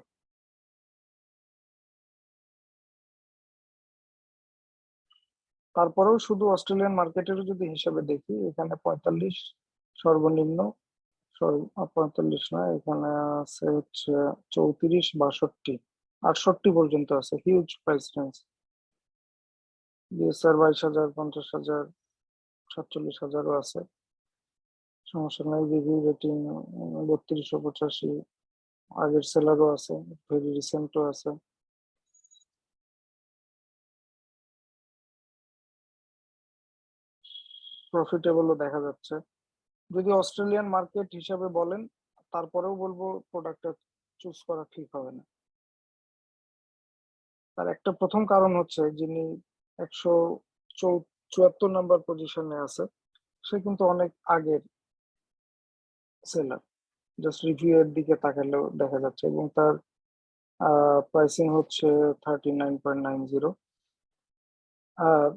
তারপরেও শুধু অস্ট্রেলিয়ান মার্কেটের যদি হিসাবে দেখি, এখানে 45 সর্বনিম্ন, 45 নয়, এখানে আছে হচ্ছে 34, 62, 68 পর্যন্ত আছে, হিউজ প্রাইস রেঞ্জ। বিএসআর 22,000, 50,000, 47,000ও আছে, সমস্যা নাই। রিভিউ রেটিং 3285, আগের সেলারও আছে, ভেরি রিসেন্টও আছে। প্রফিটেবলও দেখা যাচ্ছে। যদি অস্ট্রেলিয়ান মার্কেট হিসাবে বলেন, তারপরেও বলবো প্রোডাক্টটা চুজ করা ঠিক হবে না। তার একটা প্রথম কারণ হচ্ছে যিনি 174 নাম্বার পজিশনে আছে, সে কিন্তু অনেক আগের সেলার, জাস্ট রিভিউ এর দিকে তাকালেও দেখা যাচ্ছে, এবং তার প্রাইসিং হচ্ছে 39.90। আর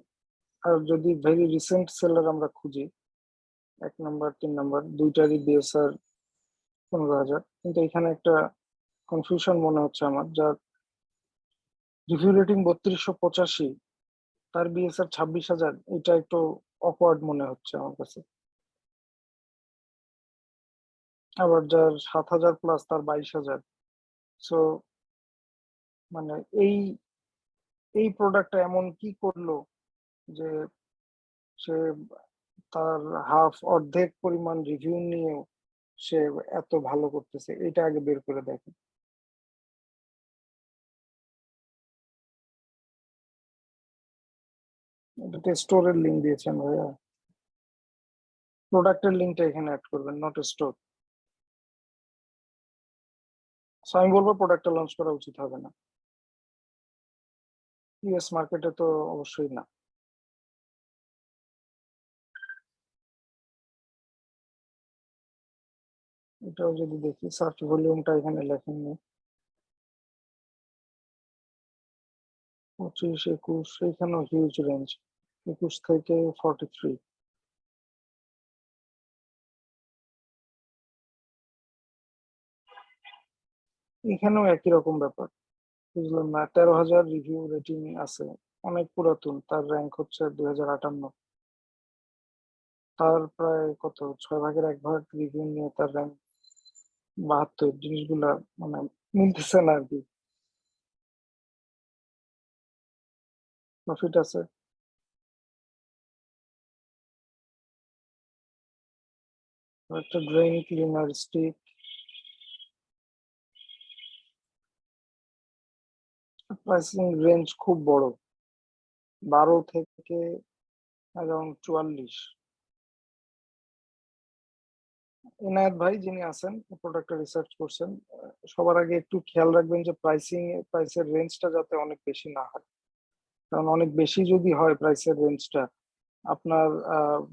আর যদি ভেরি রিসেন্ট সেলার আমরা খুঁজি, 1 নাম্বার 3 নাম্বার দুইটারই বিএসআর 15,000, কিন্তু এখানে একটা কনফিউশন মনে হচ্ছে আমার, যার রিভিউ রেটিং 3285, তার বিএসআর 26,000, এটা একটু অকওয়ার্ড মনে হচ্ছে আমার কাছে। আবার যার 7,000 প্লাস, তার 22,000। সো মানে এই এই প্রোডাক্টটা এমন কি করলো যে সে তার অর্ধেক পরিমাণ রিভিউ নিয়েও সে এত ভালো করতেছে, এটা আগে বের করে দেখেন। এটাতে স্টোরের লিঙ্ক দিয়েছেন ভাইয়া, প্রোডাক্টের লিঙ্কটা এখানে অ্যাড করবেন, নট স্টোর। সো আমি বলবো প্রোডাক্টটা লঞ্চ করা উচিত হবে না, ইউএস মার্কেটে তো অবশ্যই না। এটাও যদি দেখি, সার্চ ভলিউমটা এখানে লেখেননি, 25, 21, এখানেও হিউজ রেঞ্জ, 21 থেকে 43। এখানেও একই রকম ব্যাপার, বুঝলাম না। 13,000 রিভিউ রেটিং আছে, অনেক পুরাতন, তার র্যাঙ্ক হচ্ছে 2058, তার প্রায় কত 6 ভাগের 1 ভাগ রিভিউ নিয়ে তার র্যাঙ্ক 72। জিনিসগুলা মানে মিলতেছে না আর কি। প্রফিট আছে, একটা drain cleaner stick, pricing range খুব বড়, 12 থেকে অ্যারাউন্ড 44। এনায়েত ভাই যিনি আছেন, প্রোডাক্টটা রিসার্চ করছেন, সবার আগে একটু খেয়াল রাখবেন যে প্রাইসের রেঞ্জটা যাতে অনেক বেশি না হয়, কারণ অনেক বেশি যদি হয় প্রাইসের রেঞ্জটা, আপনার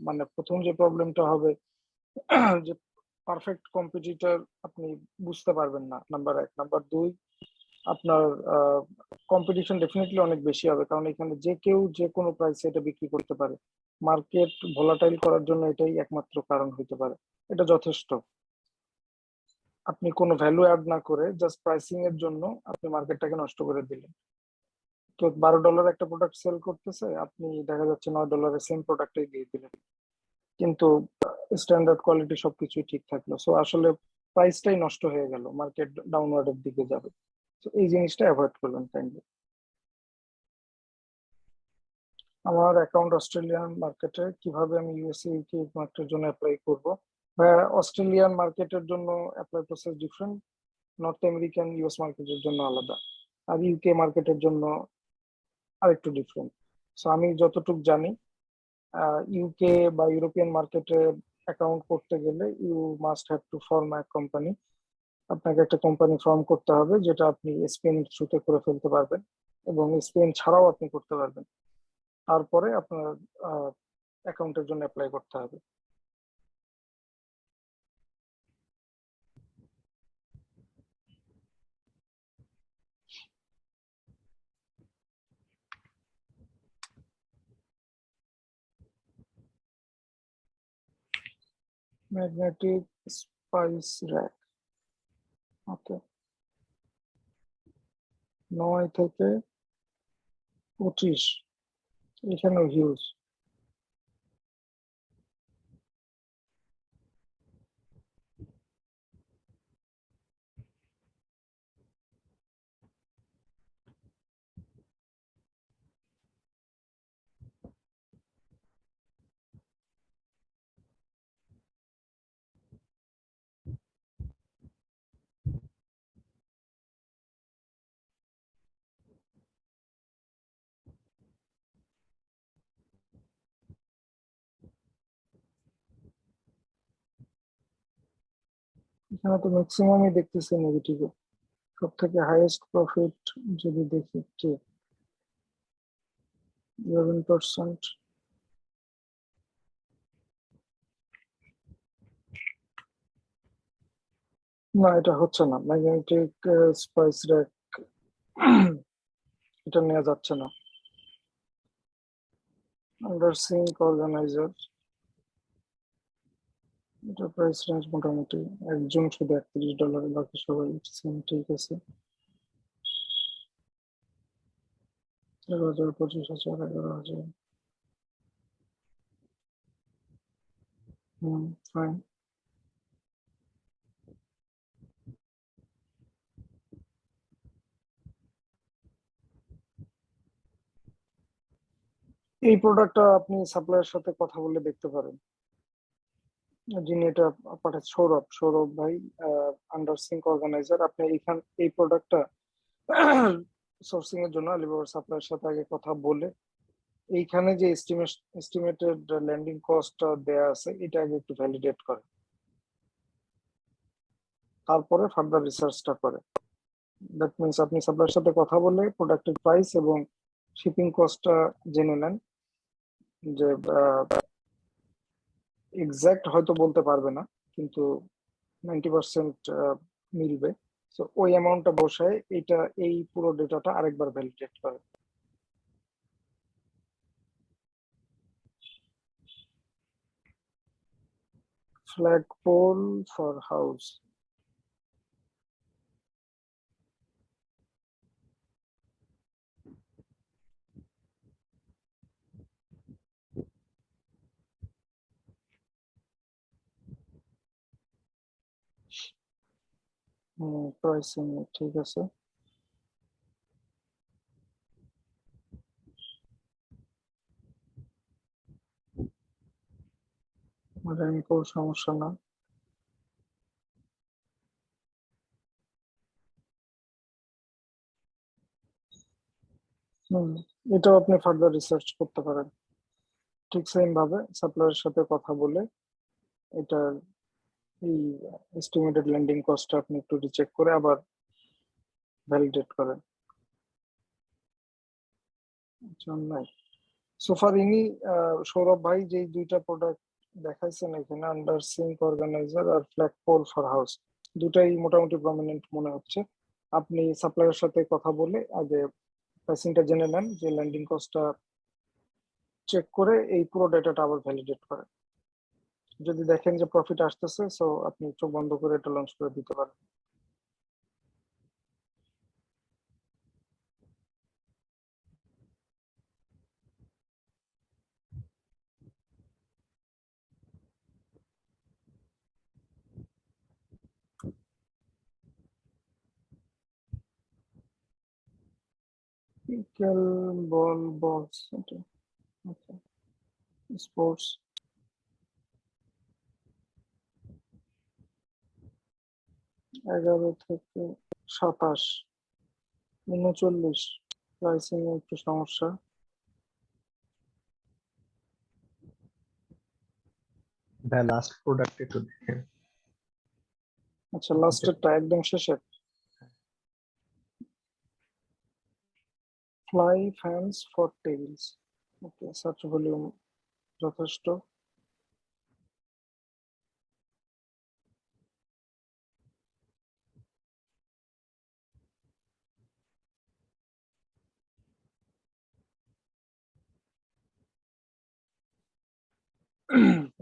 মানে প্রথম যে প্রবলেমটা হবে যে পারফেক্ট কম্পিটিটর আপনি বুঝতে পারবেন না, নাম্বার 1। নাম্বার 2, আপনার কম্পিটিশন ডেফিনেটলি অনেক বেশি হবে, কারণ এখানে যে কেউ যে কোনো প্রাইসে এটা বিক্রি করতে পারে। মার্কেট ভোলাটাইল করার জন্য এটাই একমাত্র কারণ হতে পারে, এটা যথেষ্ট। আপনি কোনো ভ্যালু অ্যাড না করে জাস্ট প্রাইসিং এর জন্য আপনি মার্কেটটাকে নষ্ট করে দিলেন। কেউ $12 একটা প্রোডাক্ট সেল করতেছে, আপনি দেখা যাচ্ছে $9 সেম প্রোডাক্টই দিয়ে দিলেন, কিন্তু স্ট্যান্ডার্ড কোয়ালিটি সবকিছুই ঠিক থাকলো। সো আসলে প্রাইসটাই নষ্ট হয়ে গেল, মার্কেট ডাউনওয়ার্ডের দিকে যাবে। তো এই জিনিসটা অ্যাভয়েড করবেন কাইন্ডলি। আমার অ্যাকাউন্ট অস্ট্রেলিয়ান মার্কেটে, কিভাবে আমি ইউএসএ ইউকে মার্কেটের জন্য অ্যাপ্লাই করব? অস্ট্রেলিয়ান মার্কেটের জন্য apply process different, north American US মার্কেটের জন্য আলাদা, আর ইউকে মার্কেটের জন্য আরেকটু ডিফারেন্ট। সো আমি যতটুকু জানি, ইউকে বা ইউরোপিয়ান মার্কেটে অ্যাকাউন্ট করতে গেলে you must have to form a company. আপনাকে একটা কোম্পানি ফর্ম করতে হবে, যেটা আপনি স্পেন থ্রুতে করে ফেলতে পারবেন, এবং স্পেন ছাড়াও আপনি করতে পারবেন। তারপরে আপনার অ্যাকাউন্টের জন্য অ্যাপ্লাই করতে হবে। ম্যাগনেটিক স্পাইস র্যাক, ওকে, 9 থেকে 25, এখানেও হিউজ। এখানে তো ম্যাক্সিমামই দেখতেছি নেগেটিভ। সব থেকে হাইয়েস্ট প্রফিট যদি দেখি, কে 11%। না, এটা হচ্ছে না, ম্যাগনেটিক স্পাইস র্যাক এটা নেওয়া যাচ্ছে না। আন্ডার সিঙ্ক অর্গানাইজার, এটা প্রাইস রেঞ্জ মোটামুটি একজন শুধু $31, বাকি সবাই সেম, ঠিক আছে। 13,000, 25,000, 11,000, ফাইন। এই প্রোডাক্টটা আপনি সাপ্লায়ার সাথে কথা বলে দেখতে পারেন, যিনি এটা পাঠাচ্ছে সৌরভ ভাই, আন্ডার সিঙ্ক অর্গানাইজার। আপনি এই প্রোডাক্টটা সোর্সিং এর জন্য আলিবাবার সাপ্লায়ার সাথে আগে কথা বলে, এইখানে যে এস্টিমেটেড ল্যান্ডিং কস্টটা দেয়া আছে, এটা আগে একটু ভ্যালিডেট করে, তারপরে ফার্দার রিসার্চটা করে। দ্যাট মিনস আপনি সাপ্লায়ার সাথে কথা বলে প্রোডাক্টের প্রাইস এবং শিপিং কস্টটা জেনে নেন, যে এক্সাক্ট হয়তো বলতে পারবে না, কিন্তু 90% মিলবে। তো ওই অ্যামাউন্টটা বসায় এই পুরো ডেটাটা আরেকবার ভ্যালিডেট করে। ফ্ল্যাগপোল ফর হাউস, প্রাইসিং ঠিক আছে। র্যাঙ্কও সমস্যা না। এটাও আপনি ফার্দার রিসার্চ করতে পারেন, ঠিক সেম ভাবে সাপ্লায়ারের সাথে কথা বলে এটার এই এস্টিমেটেড ল্যান্ডিং কস্টটা আপনি একটু রিচেক করে আবার ভ্যালিডেট করেন। নাই সোফার ইনি সৌরভ ভাই যে দুইটা প্রোডাক্ট দেখাইছেন এখানে, আন্ডার সিঙ্ক অর্গানাইজার আর ফ্ল্যাগপোল ফর হাউস, দুটাই মোটামুটি প্রমিনেন্ট মনে হচ্ছে। আপনি সাপ্লায়ারের সাথে কথা বলে আগে প্রাইসিংটা জেনে নেন, যে ল্যান্ডিং কস্টটা চেক করে এই পুরো ডেটাটা আবার ভ্যালিডেট করেন। যদি দেখেন যে প্রফিট আসতেছে, সো আপনি চোখ বন্ধ করে এটা লঞ্চ করে দিতে পারেন। পিকেল বল বক্স, এটা আচ্ছা, স্পোর্টস 11 থেকে 27, 39, প্রাইসিং একটু সমস্যা। ভাই লাস্ট প্রোডাক্ট একটু দেখেন। আচ্ছা, লাস্টেরটা একদম শেষের, fly fans for tales. Okay, search volume যথেষ্ট।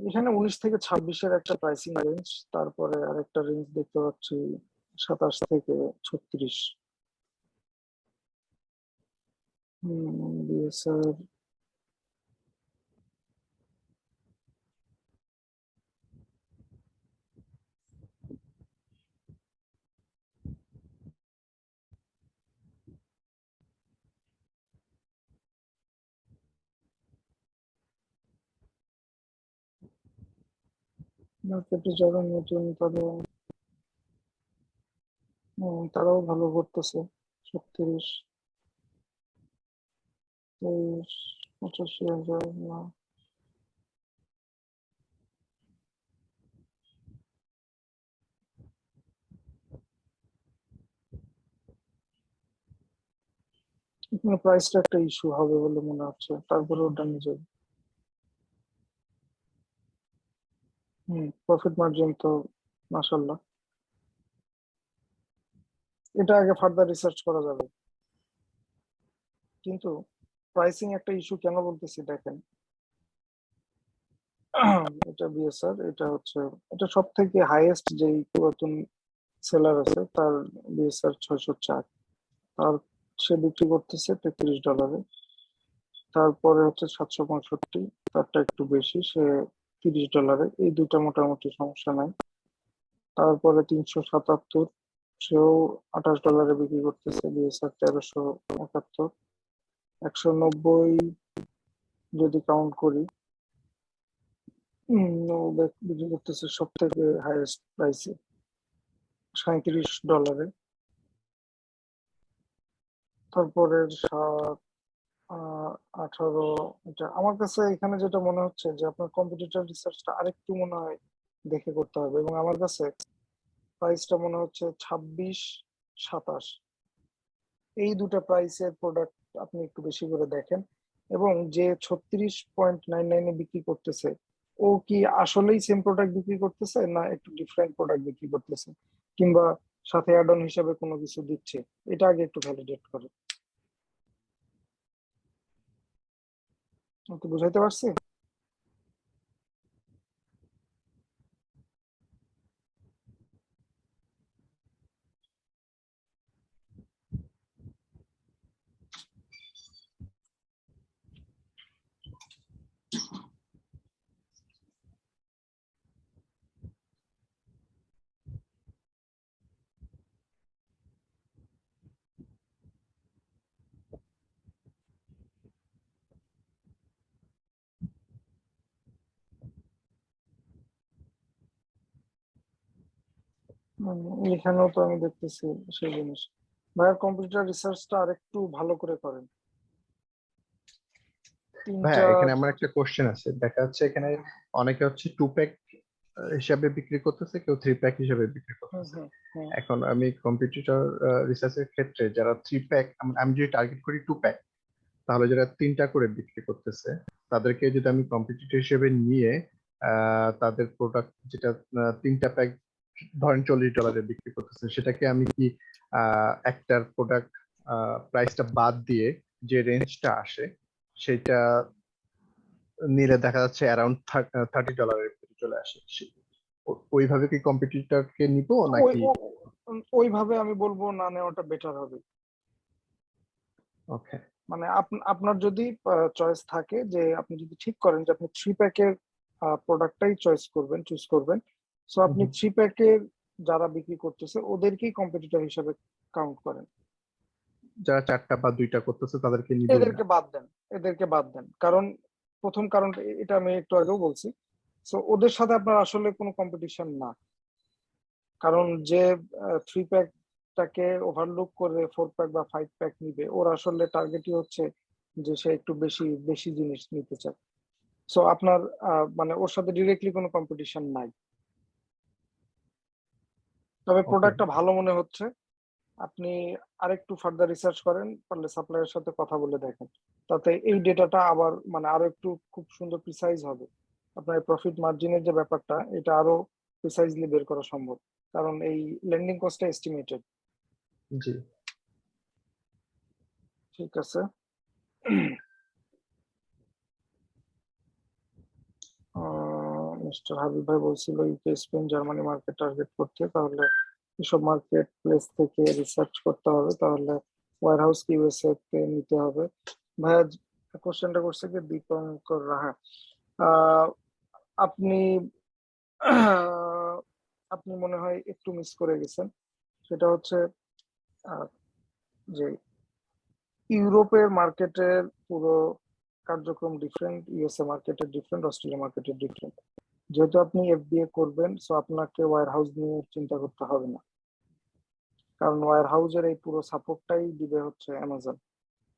এখানে 19 থেকে 26-এর একটা প্রাইসিং রেঞ্জ, তারপরে আরেকটা রেঞ্জ দেখতে পাচ্ছি 27 থেকে 36। বিএসআর মার্কেটে যারা নতুন তারাও ভালো করতেছে। 36, 23, 85,000 না। এখানে প্রাইসটা একটা ইস্যু হবে বলে মনে হচ্ছে, তারপরে ওটা নিজে প্রফিট মার্জিন তো মাশাল্লাহ। এটা আগে ফার্দার রিসার্চ করা যাবে, কিন্তু প্রাইসিং একটা ইস্যু কেন বলতেছি দেখেন। এটা বিএসআর, এটা হচ্ছে, এটা সব থেকে হাইয়েস্ট যেই পুরাতন সেলার আছে তার বিএসআর 604, তার সে বিক্রি করতেছে $33। তারপরে হচ্ছে 765, তারটা একটু বেশি, সে $30। এই দুটা মোটামুটি সমস্যা নাই। তারপরে 377, সেও $28 বিক্রি করতেছে, বিএসআর 1371। 190 যদি কাউন্ট করি, ও বিক্রি করতেছে সব থেকে হাইয়েস্ট প্রাইসে $37। তারপরে 18, এটা আমার কাছে এখানে যেটা মনে হচ্ছে যে আপনার কম্পিটিটর রিসার্চটা আরেকটু মনে হয় দেখে করতে হবে, এবং আমার কাছে প্রাইসটা মনে হচ্ছে 26, 27, এই দুটো প্রাইসের প্রোডাক্ট আপনি একটু বেশি করে দেখেন। এবং যে 36.99-এ বিক্রি করতেছে, ও কি আসলেই সেম প্রোডাক্ট বিক্রি করতেছে না একটু ডিফারেন্ট প্রোডাক্ট বিক্রি করতেছে, কিংবা সাথে অ্যাড অন হিসাবে কোনো কিছু দিচ্ছে, এটা আগে একটু ভ্যালিডেট করে। তো বুঝাইতে পারছি? এখানেও তো আমি দেখতেছি সেই জিনিস। ভাইয়ার কম্পিউটার রিসার্চটা আরেকটু ভালো করে করেন। ভাই তিনটা এখানে আমার একটা কোশ্চেন আছে, দেখা যাচ্ছে এখানে অনেকে হচ্ছে 2 প্যাক হিসাবে বিক্রি করতেছে, কেউ 3 প্যাক হিসাবে বিক্রি হুম করতেছে। হুম হুম এখন আমি কম্পিটিটর রিসার্চের ক্ষেত্রে যারা 3 প্যাক, আমি যদি টার্গেট করি 2 প্যাক, তাহলে যারা 3টা করে বিক্রি করতেছে তাদেরকে যদি আমি কম্পিটিটর হিসেবে নিয়ে তাদের প্রোডাক্ট যেটা 3টা প্যাক ধরেন $40 বিক্রি করতেছেন, সেটাকে আমি কি একটার প্রোডাক্ট প্রাইসটা বাদ দিয়ে যে রেঞ্জটা আসে সেটা নিলে দেখা যাচ্ছে অ্যারাউন্ড $30 ভিতরে চলে আসে, ওইভাবে কি কম্পিটিটরকে নিব ওই নাকি? ওইভাবে আমি বলবো না নেওয়াটা বেটার হবে। ওকে, মানে আপনার যদি চয়েস থাকে যে আপনি যদি ঠিক করেন যে আপনি 3 প্যাকের প্রোডাক্টটাই চুজ করবেন, সো আপনি 3 প্যাকের যারা বিক্রি করতেছে ওদেরকেই কম্পিটিটর হিসেবে কাউন্ট করেন। যারা 4টা বা 2টা করতেছে তাদেরকে নিবেন না? এদেরকে বাদ দেন, কারণ প্রথম কারণ এটা আমি একটু আগেও বলছি, সো ওদের সাথে আপনার আসলে কোনো কম্পিটিশন না। কারণ যে 3 প্যাকটাকে ওভারলুক করে 4 প্যাক বা 5 প্যাক নিবে, ওর আসলে টার্গেটই হচ্ছে যে সে একটু বেশি বেশি জিনিস নিতে চায়। সো আপনার মানে ওর সাথে ডিরেক্টলি কোনো কম্পিটিশন নাই। তবে ওকে, প্রোডাক্টটা ভালো মনে হচ্ছে, আপনি আরেকটু ফার্দার রিসার্চ করেন, পারলে সাপ্লায়ারের সাথে কথা বলে দেখেন, তাতে এই ডেটাটা আবার মানে আরো একটু খুব সুন্দর প্রিসাইজ হবে। আপনার প্রফিট মার্জিনের যে ব্যাপারটা, এটা আরো প্রিসাইজলি বের করা সম্ভব, কারণ এই লেন্ডিং কস্টটা এস্টিমেটেড। জি। ঠিক আছে। মিস্টার হাবিব ভাই বলছিল UK, Spain, Germany market target করতে, তাহলে এসব মার্কেট প্লেস থেকে রিসার্চ করতে হবে, তাহলে ওয়্যার হাউস কি ইউএসএ তে নিতে হবে। ভাইয়া কোশ্চেনটা করছে কি দীপঙ্কর রাহা, আহ, আপনি আপনি মনে হয় একটু মিস করে গেছেন। সেটা হচ্ছে আহ, যে ইউরোপের মার্কেটের পুরো কার্যক্রম ডিফারেন্ট, ইউএসএ মার্কেটের ডিফারেন্ট, অস্ট্রেলিয়া মার্কেটের ডিফারেন্ট। যেহেতু আপনি এফবিএ করবেন, সো আপনাকে ওয়্যার হাউস নিয়ে চিন্তা করতে হবে না, কারণ ওয়্যার হাউসের এই পুরো সাপোর্টটাই দিবে হচ্ছে অ্যামাজন।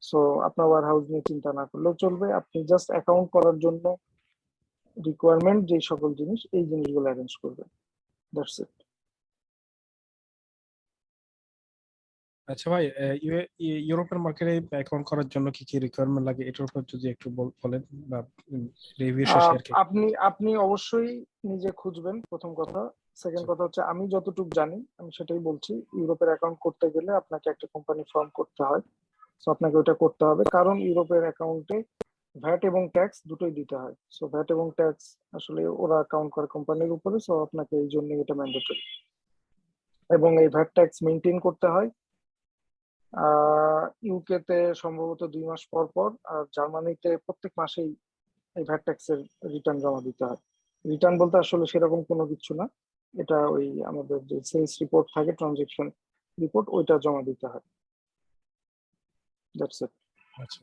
সো আপনার ওয়্যার হাউস নিয়ে চিন্তা না করলেও চলবে, আপনি জাস্ট অ্যাকাউন্ট করার জন্য রিকোয়ারমেন্ট যে সকল জিনিস, এই জিনিসগুলো অ্যারেঞ্জ করবেন, দ্যাটস ইট। আচ্ছা ভাই, ইউরোপের মার্কেটে অ্যাকাউন্ট করার জন্য কি কি রিকোয়ারমেন্ট লাগে, এটার উপর যদি একটু বলেন, বা রিভিউ শেষে আর কি। আপনি অবশ্যই নিজে খুঁজবেন, প্রথম কথা। সেকেন্ড কথা হচ্ছে, আমি যতটুকু জানি আমি সেটাই বলছি, ইউরোপের অ্যাকাউন্ট করতে গেলে আপনাকে একটা কোম্পানি ফর্ম করতে হয়, সো আপনাকে ওটা করতে হবে, কারণ ইউরোপের অ্যাকাউন্টে ভ্যাট এবং ট্যাক্স দুটোই দিতে হয়। সো ভ্যাট এবং ট্যাক্স আসলে ওরা অ্যাকাউন্ট করে কোম্পানির উপরে, সো আপনাকে এই জন্য এটা ম্যান্ডেটরি, এবং এই ভ্যাট ট্যাক্স মেনটেন করতে হয়। ইউকে তে সম্ভবত 2 মাস পর পর, আর জার্মানিতে প্রত্যেক মাসেই এই ভ্যাট ট্যাক্সের রিটার্ন জমা দিতে হয়। রিটার্ন বলতে আসলে সেরকম কোনো কিছু না, এটা ওই আমাদের যে সেলস রিপোর্ট থাকে, ট্রানজেকশন রিপোর্ট, ওইটা জমা দিতে হয়, দ্যাটস ইট। আচ্ছা,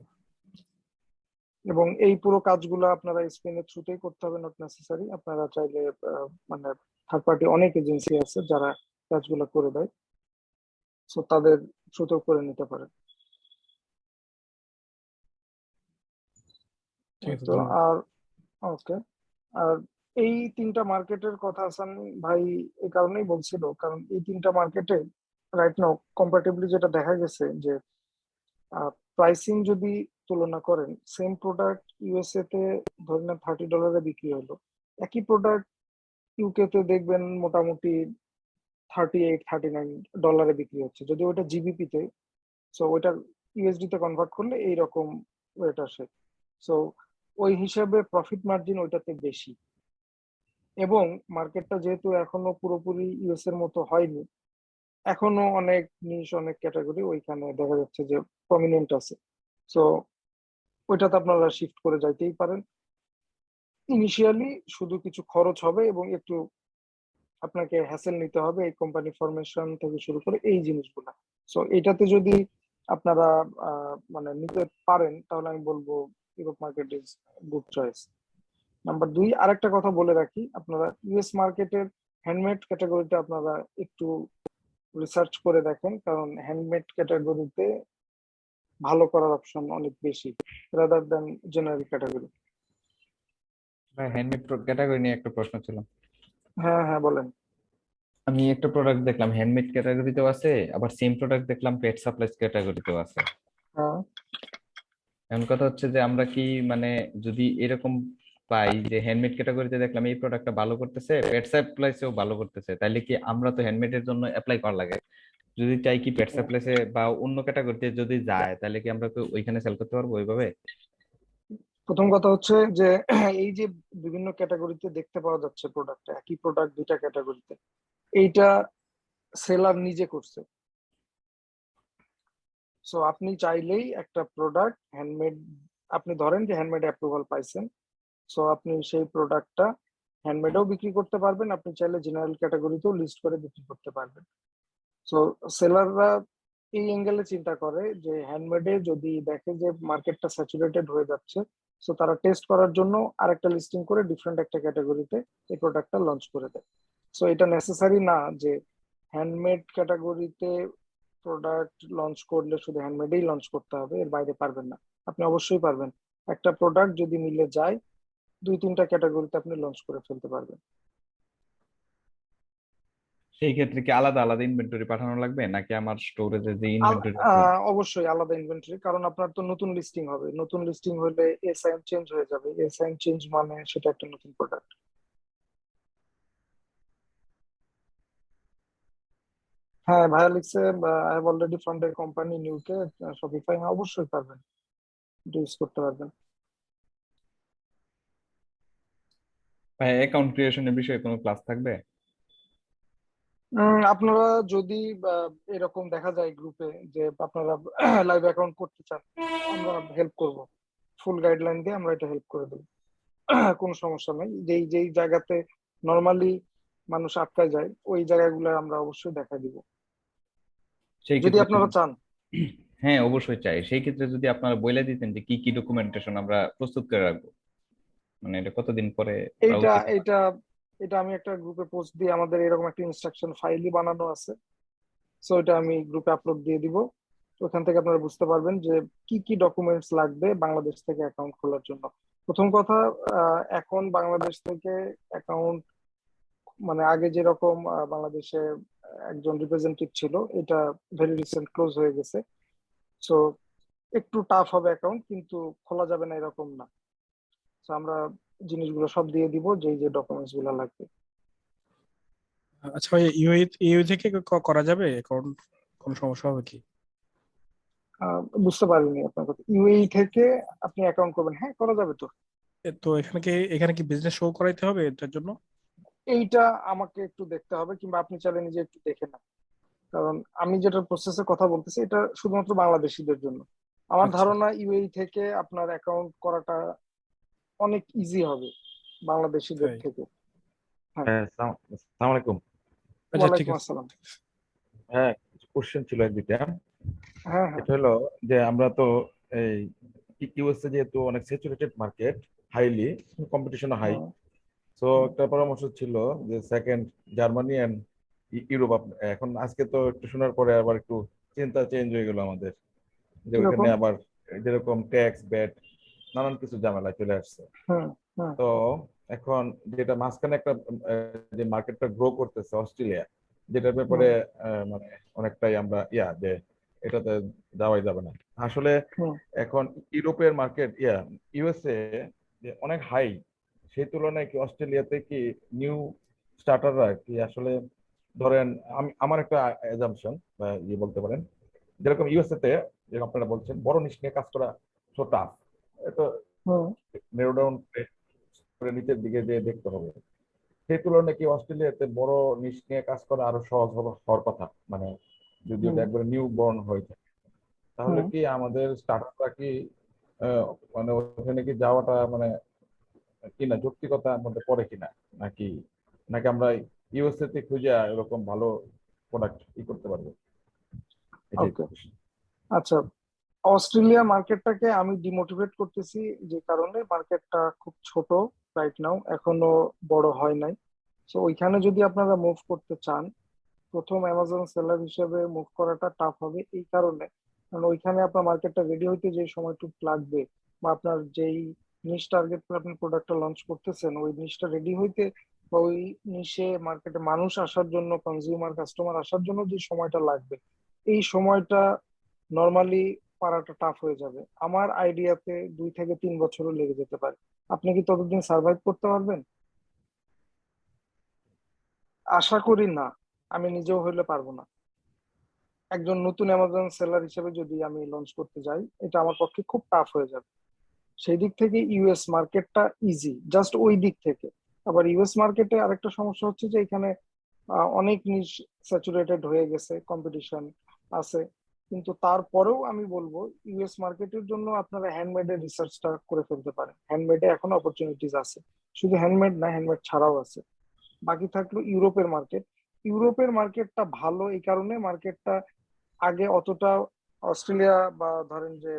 এবং এই পুরো কাজগুলো আপনারা স্পেনের থ্রুতেই করতে হবে, নট নেসেসারি। আপনারা চাইলে মানে থার্ড পার্টি অনেক এজেন্সি আছে যারা কাজগুলো করে দেয়, সো তাদের থ্রুতেও করে নিতে পারেন। ঠিক আছে, তো ধন্যবাদ। আর ওকে, আর এই 3টা মার্কেটের কথা হাসান ভাই এই কারণেই বলছিল, কারণ এই 3টা মার্কেটে রাইট নাও কম্পারেটিভলি যেটা দেখা গেছে যে প্রাইসিং যদি তুলনা করেন, সেম প্রোডাক্ট ইউএসএ তে ধরে নেন $30 বিক্রি হলো, একই প্রোডাক্ট ইউকে তে দেখবেন মোটামুটি $38-39 বিক্রি হচ্ছে, যদি ওইটা জিবিপি তে, সো ওইটা ইউএসডি তে কনভার্ট করলে এইরকম রেট আসে। সো ওই হিসাবে প্রফিট মার্জিন ওইটাতে বেশি, এবং মার্কেটটা যেহেতু এখনো পুরোপুরি ইউএস এর মতো হয়নি, এখনো অনেক নিশ, অনেক ক্যাটাগরি ওইখানে দেখা যাচ্ছে যে প্রমিনেন্ট আছে, সো ওইটাতে আপনারা শিফট করে যাইতেই পারেন। ইনিশিয়ালি শুধু কিছু খরচ হবে এবং একটু আপনাকে হ্যাসেল নিতে হবে, এই কোম্পানি ফরমেশন থেকে শুরু করে এই জিনিসগুলো। সো এটাতে যদি আপনারা মানে নিতে পারেন, তাহলে আমি বলবো Europe market is good choice. Number 2, আরেকটা কথা বলে রাখি, আপনারা ইউএস মার্কেটের হ্যান্ডমেড ক্যাটাগরিতে আপনারা একটু রিসার্চ করে দেখেন, কারণ হ্যান্ডমেড ক্যাটাগরিতে ভালো করার অপশন অনেক বেশি রাদার দ্যান জেনারেল ক্যাটাগরি। ভাই হ্যান্ডমেড ক্যাটাগরি নিয়ে একটা প্রশ্ন ছিল। হ্যাঁ হ্যাঁ, বলেন। আমি একটা প্রোডাক্ট দেখলাম হ্যান্ডমেড ক্যাটাগরিতেও আছে, আবার সেম প্রোডাক্ট দেখলাম পেট সাপ্লাইজ ক্যাটাগরিতেও আছে। হ্যাঁ, এমন কথা হচ্ছে যে আমরা কি মানে যদি এরকম পাই যে হ্যান্ডমেড ক্যাটাগরিতে দেখলাম এই প্রোডাক্টটা ভালো করতেছে, পেট সাপ্লাইসেও ভালো করতেছে, তাইলে কি আমরা তো হ্যান্ডমেড এর জন্য অ্যাপ্লাই করা লাগে? যদি চাই কি পেট সাপ্লাইসে বা অন্য ক্যাটাগরিতে যদি যায়, তাহলে কি আমরা তো ওইখানে সেল করতে পারবো ওইভাবে? প্রথম কথা হচ্ছে যে এই যে বিভিন্ন ক্যাটাগরিতে দেখতে পাওয়া যাচ্ছে প্রোডাক্ট, একই প্রোডাক্ট দুইটা ক্যাটাগরিতে, এইটা সেলার নিজে করছে। সো আপনি চাইলেই একটা প্রোডাক্ট হ্যান্ডমেড, আপনি ধরেন যে হ্যান্ডমেড অ্যাপ্রুভাল পাইছেন, সো আপনি সেই প্রোডাক্টটা হ্যান্ডমেডও বিক্রি করতে পারবেন, আপনি চাইলে জেনারেল ক্যাটাগরিতেও লিস্ট করে বিক্রি করতে পারবেন। সো সেলাররা এই অ্যাঙ্গেলে চিন্তা করে যে হ্যান্ডমেডে যদি দেখে যে মার্কেটটা স্যাচুরেটেড হয়ে যাচ্ছে, সো তারা টেস্ট করার জন্য আরেকটা লিস্টিং করে ডিফারেন্ট একটা ক্যাটাগরিতে এই প্রোডাক্টটা লঞ্চ করে দেয়। সো এটা নেসেসারি না যে হ্যান্ডমেড ক্যাটাগরিতে প্রোডাক্ট লঞ্চ করলে শুধু হ্যান্ডমেডেই লঞ্চ করতে হবে, এর বাইরে পারবেন না। আপনি অবশ্যই পারবেন, একটা প্রোডাক্ট যদি মিলে যায় দুই তিনটা ক্যাটাগরিতে আপনি লঞ্চ করে ফেলতে পারবেন। সেই ক্ষেত্রে কি আলাদা আলাদা ইনভেন্টরি পাঠানো লাগবে, নাকি আমার স্টোরেজে যে আল- ইনভেন্টরি? অবশ্যই আলাদা ইনভেন্টরি, কারণ আপনার তো নতুন লিস্টিং হবে, নতুন লিস্টিং হলে এসআইএম চেঞ্জ হয়ে যাবে, এসআইএম চেঞ্জ মানে সেটা একটা নতুন প্রোডাক্ট। হ্যাঁ, ভাইয়া লিখছে I have already fund a company in UK, Shopify. হ্যাঁ অবশ্যই পারবেন, ইউজ করতে পারবেন। অ্যাকাউন্ট ক্রিয়েশনের বিষয়ে কোনো ক্লাস থাকবে? আপনারা যদি এরকম দেখা যায় গ্রুপে যে আপনারা লাইভ অ্যাকাউন্ট করতে চান, আমরা হেল্প করব, ফুল গাইডলাইন দিয়ে আমরা এটা হেল্প করে দেবো। কোনো সমস্যা নেই, যেই যেই জায়গাতে নর্মালি মানুষ আটকায় যায় ওই জায়গাগুলো আমরা অবশ্যই দেখা দিব, সেই যদি ক্ষেত্রে আপনারা চান। হ্যাঁ অবশ্যই চাই। সেই ক্ষেত্রে যদি আপনারা বলে দিতেন যে কি কি ডকুমেন্টেশন আমরা প্রস্তুত করে রাখবো, মানে এটা কতদিন পরে করা এইটা উচিত? এইটা এটা আমি একটা গ্রুপে পোস্ট দিয়ে, আমাদের এরকম একটা ইনস্ট্রাকশন ফাইলই বানানো আছে, সো এটা আমি গ্রুপে আপলোড দিয়ে দিব। ওখান থেকে আপনারা বুঝতে পারবেন যে কি কি ডকুমেন্টস লাগবে বাংলাদেশ থেকে অ্যাকাউন্ট খোলার জন্য। প্রথম কথা, এখন বাংলাদেশ থেকে অ্যাকাউন্ট, মানে আগে যেরকম বাংলাদেশে একজন রিপ্রেজেন্টেটিভ ছিল, এটা ভেরি রিসেন্ট ক্লোজ হয়ে গেছে। সো একটু টাফ হবে অ্যাকাউন্ট, কিন্তু খোলা যাবে না এরকম না। তো আমরা জিনিসগুলো সব দিয়ে দিব, যেই যে ডকুমেন্টস গুলো লাগবে। আচ্ছা ভাই, ইউএই থেকে করা যাবে অ্যাকাউন্ট? কোনো সমস্যা হবে কি? বুঝতে পারিনি আপনার কথা, ইউএই থেকে আপনি অ্যাকাউন্ট করবেন? হ্যাঁ, করা যাবে তো। তো এখানে কি বিজনেস শো করাইতে হবে এটার জন্য? এইটা আমাকে একটু দেখতে হবে, কিংবা আপনি চাইলে নিজে একটু দেখে নেন, কারণ আমি যেটা প্রসেসের কথা বলতেছি এটা শুধুমাত্র বাংলাদেশিদের জন্য। আমার আচ্ছা, ধারণা ইউএই থেকে আপনার অ্যাকাউন্ট করাটা অনেক ইজি হবে বাংলাদেশিদের তাই? থেকে। হ্যাঁ। হ্যাঁ, আসসালামু আলাইকুম। আচ্ছা ঠিক ওয়ালাইকুম আছে। আসসালাম। হ্যাঁ, কিছু কোশ্চেন ছিল এক দুইটা। হ্যাঁ হ্যাঁ। এটা হলো যে আমরা তো এই ইউএসএ যেহেতু অনেক saturated market, highly competition high, hmm, so hmm, একটা পরামর্শ ছিল যে সেকেন্ড জার্মানি এন্ড ইউরোপ। এখন আজকে তো একটু শোনার পরে আবার একটু চিন্তা চেঞ্জ হয়ে গেল আমাদের, যে ওইখানে কিরকম? আবার যেরকম ট্যাক্স ব্যাট নানান কিছু ঝামেলা চলে আসছে। হুম হুম তো এখন যেটা মাঝখানে একটা যে মার্কেটটা গ্রো করতেছে অস্ট্রেলিয়া, যেটার ব্যাপারে হুম মানে অনেকটাই আমরা যে এটাতে যাওয়াই যাবে না আসলে। হুম এখন ইউরোপের মার্কেট ইউএসএ যে অনেক হাই, সেই তুলনায় কি অস্ট্রেলিয়াতে কি নিউ স্টার্টাররা কি আসলে, ধরেন আমি আমার একটা অ্যাজাম্পশন বা বলতে পারেন, যেরকম ইউএসএ তে যেরকম আপনারা বলছেন বড় নিশ নিয়ে কাজ করা সো টাফ, তো হুম নেরো ডাউন করে নিচের দিকে যে দেখতে হবে, সেই তুলনায় কি অস্ট্রেলিয়াতে বড় নিশ নিয়ে কাজ করা আরো সহজ হওয়ার কথা, মানে যদি হুম ওটা একবারে নিউ বর্ন হয়ে থাকে, তাহলে হুম। কি আমাদের স্টার্টআপটা কি মানে ওখানে কি যাওয়াটা মানে কিনা যৌক্তিকতার মধ্যে পড়ে কিনা, নাকি নাকি আমরা ইউএসএ তে খুঁজে এরকম ভালো প্রোডাক্ট করতে পারবো? এটাই ওকে, question। আচ্ছা। অস্ট্রেলিয়া মার্কেটটাকে আমি ডিমোটিভেট করতেছি যে কারণে, মার্কেটটা খুব ছোট রাইট নাও, এখনো বড় হয় নাই। তো ওইখানে যদি আপনারা মুভ করতে চান, প্রথম অ্যামাজন সেলার হিসেবে মুভ করাটা টাফ হবে এই কারণে, কারণ ওইখানে আপনার মার্কেটটা রেডি হইতে যে সময়টুকু লাগবে, বা আপনার যেই নিশ টার্গেট করে আপনি প্রোডাক্টটা লঞ্চ করতেছেন ওই নিশটা রেডি হইতে, বা ওই নিশে মার্কেটে মানুষ আসার জন্য, কনজিউমার কাস্টমার আসার জন্য যে সময়টা লাগবে, এই সময়টা নর্মালি পারাটা টাফ হয়ে যাবে। আমার আইডিয়াতে 2 থেকে 3 বছরও লেগে যেতে পারে। আপনি কি ততদিন সার্ভাইভ করতে পারবেন? আশা করি না, আমি নিজেও হইলে পারবো না। একজন নতুন অ্যামাজন সেলার হিসেবে যদি আমি লঞ্চ করতে যাই, এটা আমার পক্ষে খুব টাফ হয়ে যাবে। সেই দিক থেকে ইউএস মার্কেটটা ইজি, জাস্ট ওই দিক থেকে। আবার ইউএস মার্কেটে আরেকটা সমস্যা হচ্ছে যে এখানে অনেক নিশ স্যাচুরেটেড হয়ে গেছে, কম্পিটিশন আছে। কিন্তু তারপরেও আমি বলবো ইউএস মার্কেটের জন্য আপনারা হ্যান্ডমেডের রিসার্চটা করে ফেলতে পারেন। হ্যান্ডমেডে এখন অপরচুনিটিস আছে, শুধু হ্যান্ডমেড না, হ্যান্ডমেড ছাড়াও আছে। বাকি থাকলো ইউরোপের মার্কেট। ইউরোপের মার্কেটটা ভালো এই কারণে, মার্কেটটা আগে অতটা অস্ট্রেলিয়া বা ধরেন যে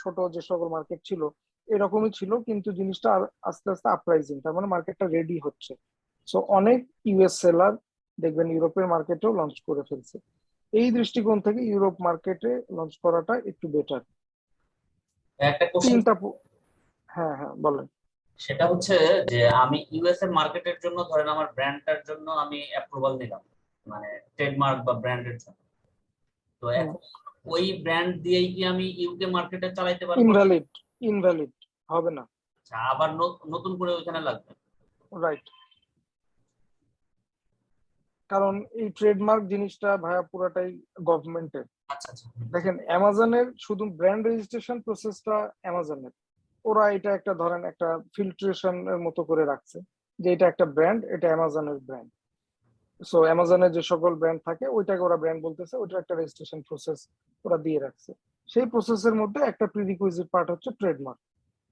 ছোট যে সকল মার্কেট ছিল এরকমই ছিল, কিন্তু জিনিসটা আস্তে আস্তে আপরাইজিং, তার মানে মার্কেটটা রেডি হচ্ছে। সো অনেক ইউএস সেলার দেখবেন ইউরোপের মার্কেটেও লঞ্চ করে ফেলছে। এই দৃষ্টিকোণ থেকে ইউরোপ মার্কেটে লঞ্চ করাটা একটু বেটার। একটা কোশ্চেন, হ্যাঁ হ্যাঁ বলেন। সেটা হচ্ছে যে আমি ইউএস এর মার্কেটের জন্য ধরেন আমার ব্র্যান্ডটার জন্য আমি অ্যাপ্রুভাল নিলাম, মানে ট্রেডমার্ক বা ব্র্যান্ডের জন্য, তো এখন ওই ব্র্যান্ড দিয়েই কি আমি ইউকে মার্কেটে চালাইতে পারবো? ইনভ্যালিড হবে না। আচ্ছা, আবার নতুন করে ওইখানে লাগবে? রাইট, কারণ এই ট্রেডমার্ক জিনিসটা ভাইয়া পুরাটাই গভর্নমেন্টের। আচ্ছা আচ্ছা। দেখেন অ্যামাজনের শুধু ব্র্যান্ড রেজিস্ট্রেশন প্রসেসটা অ্যামাজনের, ওরা এটা একটা ধরেন একটা ফিল্ট্রেশন এর মতো করে রাখছে যে এটা একটা ব্র্যান্ড, এটা অ্যামাজনের ব্র্যান্ড। সো অ্যামাজনের যে সকল ব্র্যান্ড থাকে ওইটাকে ওরা ব্র্যান্ড বলতেছে, ওইটা একটা রেজিস্ট্রেশন প্রসেস ওরা দিয়ে রাখছে। সেই প্রসেসের মধ্যে একটা প্রিরিকুইজিট পার্ট হচ্ছে ট্রেডমার্ক।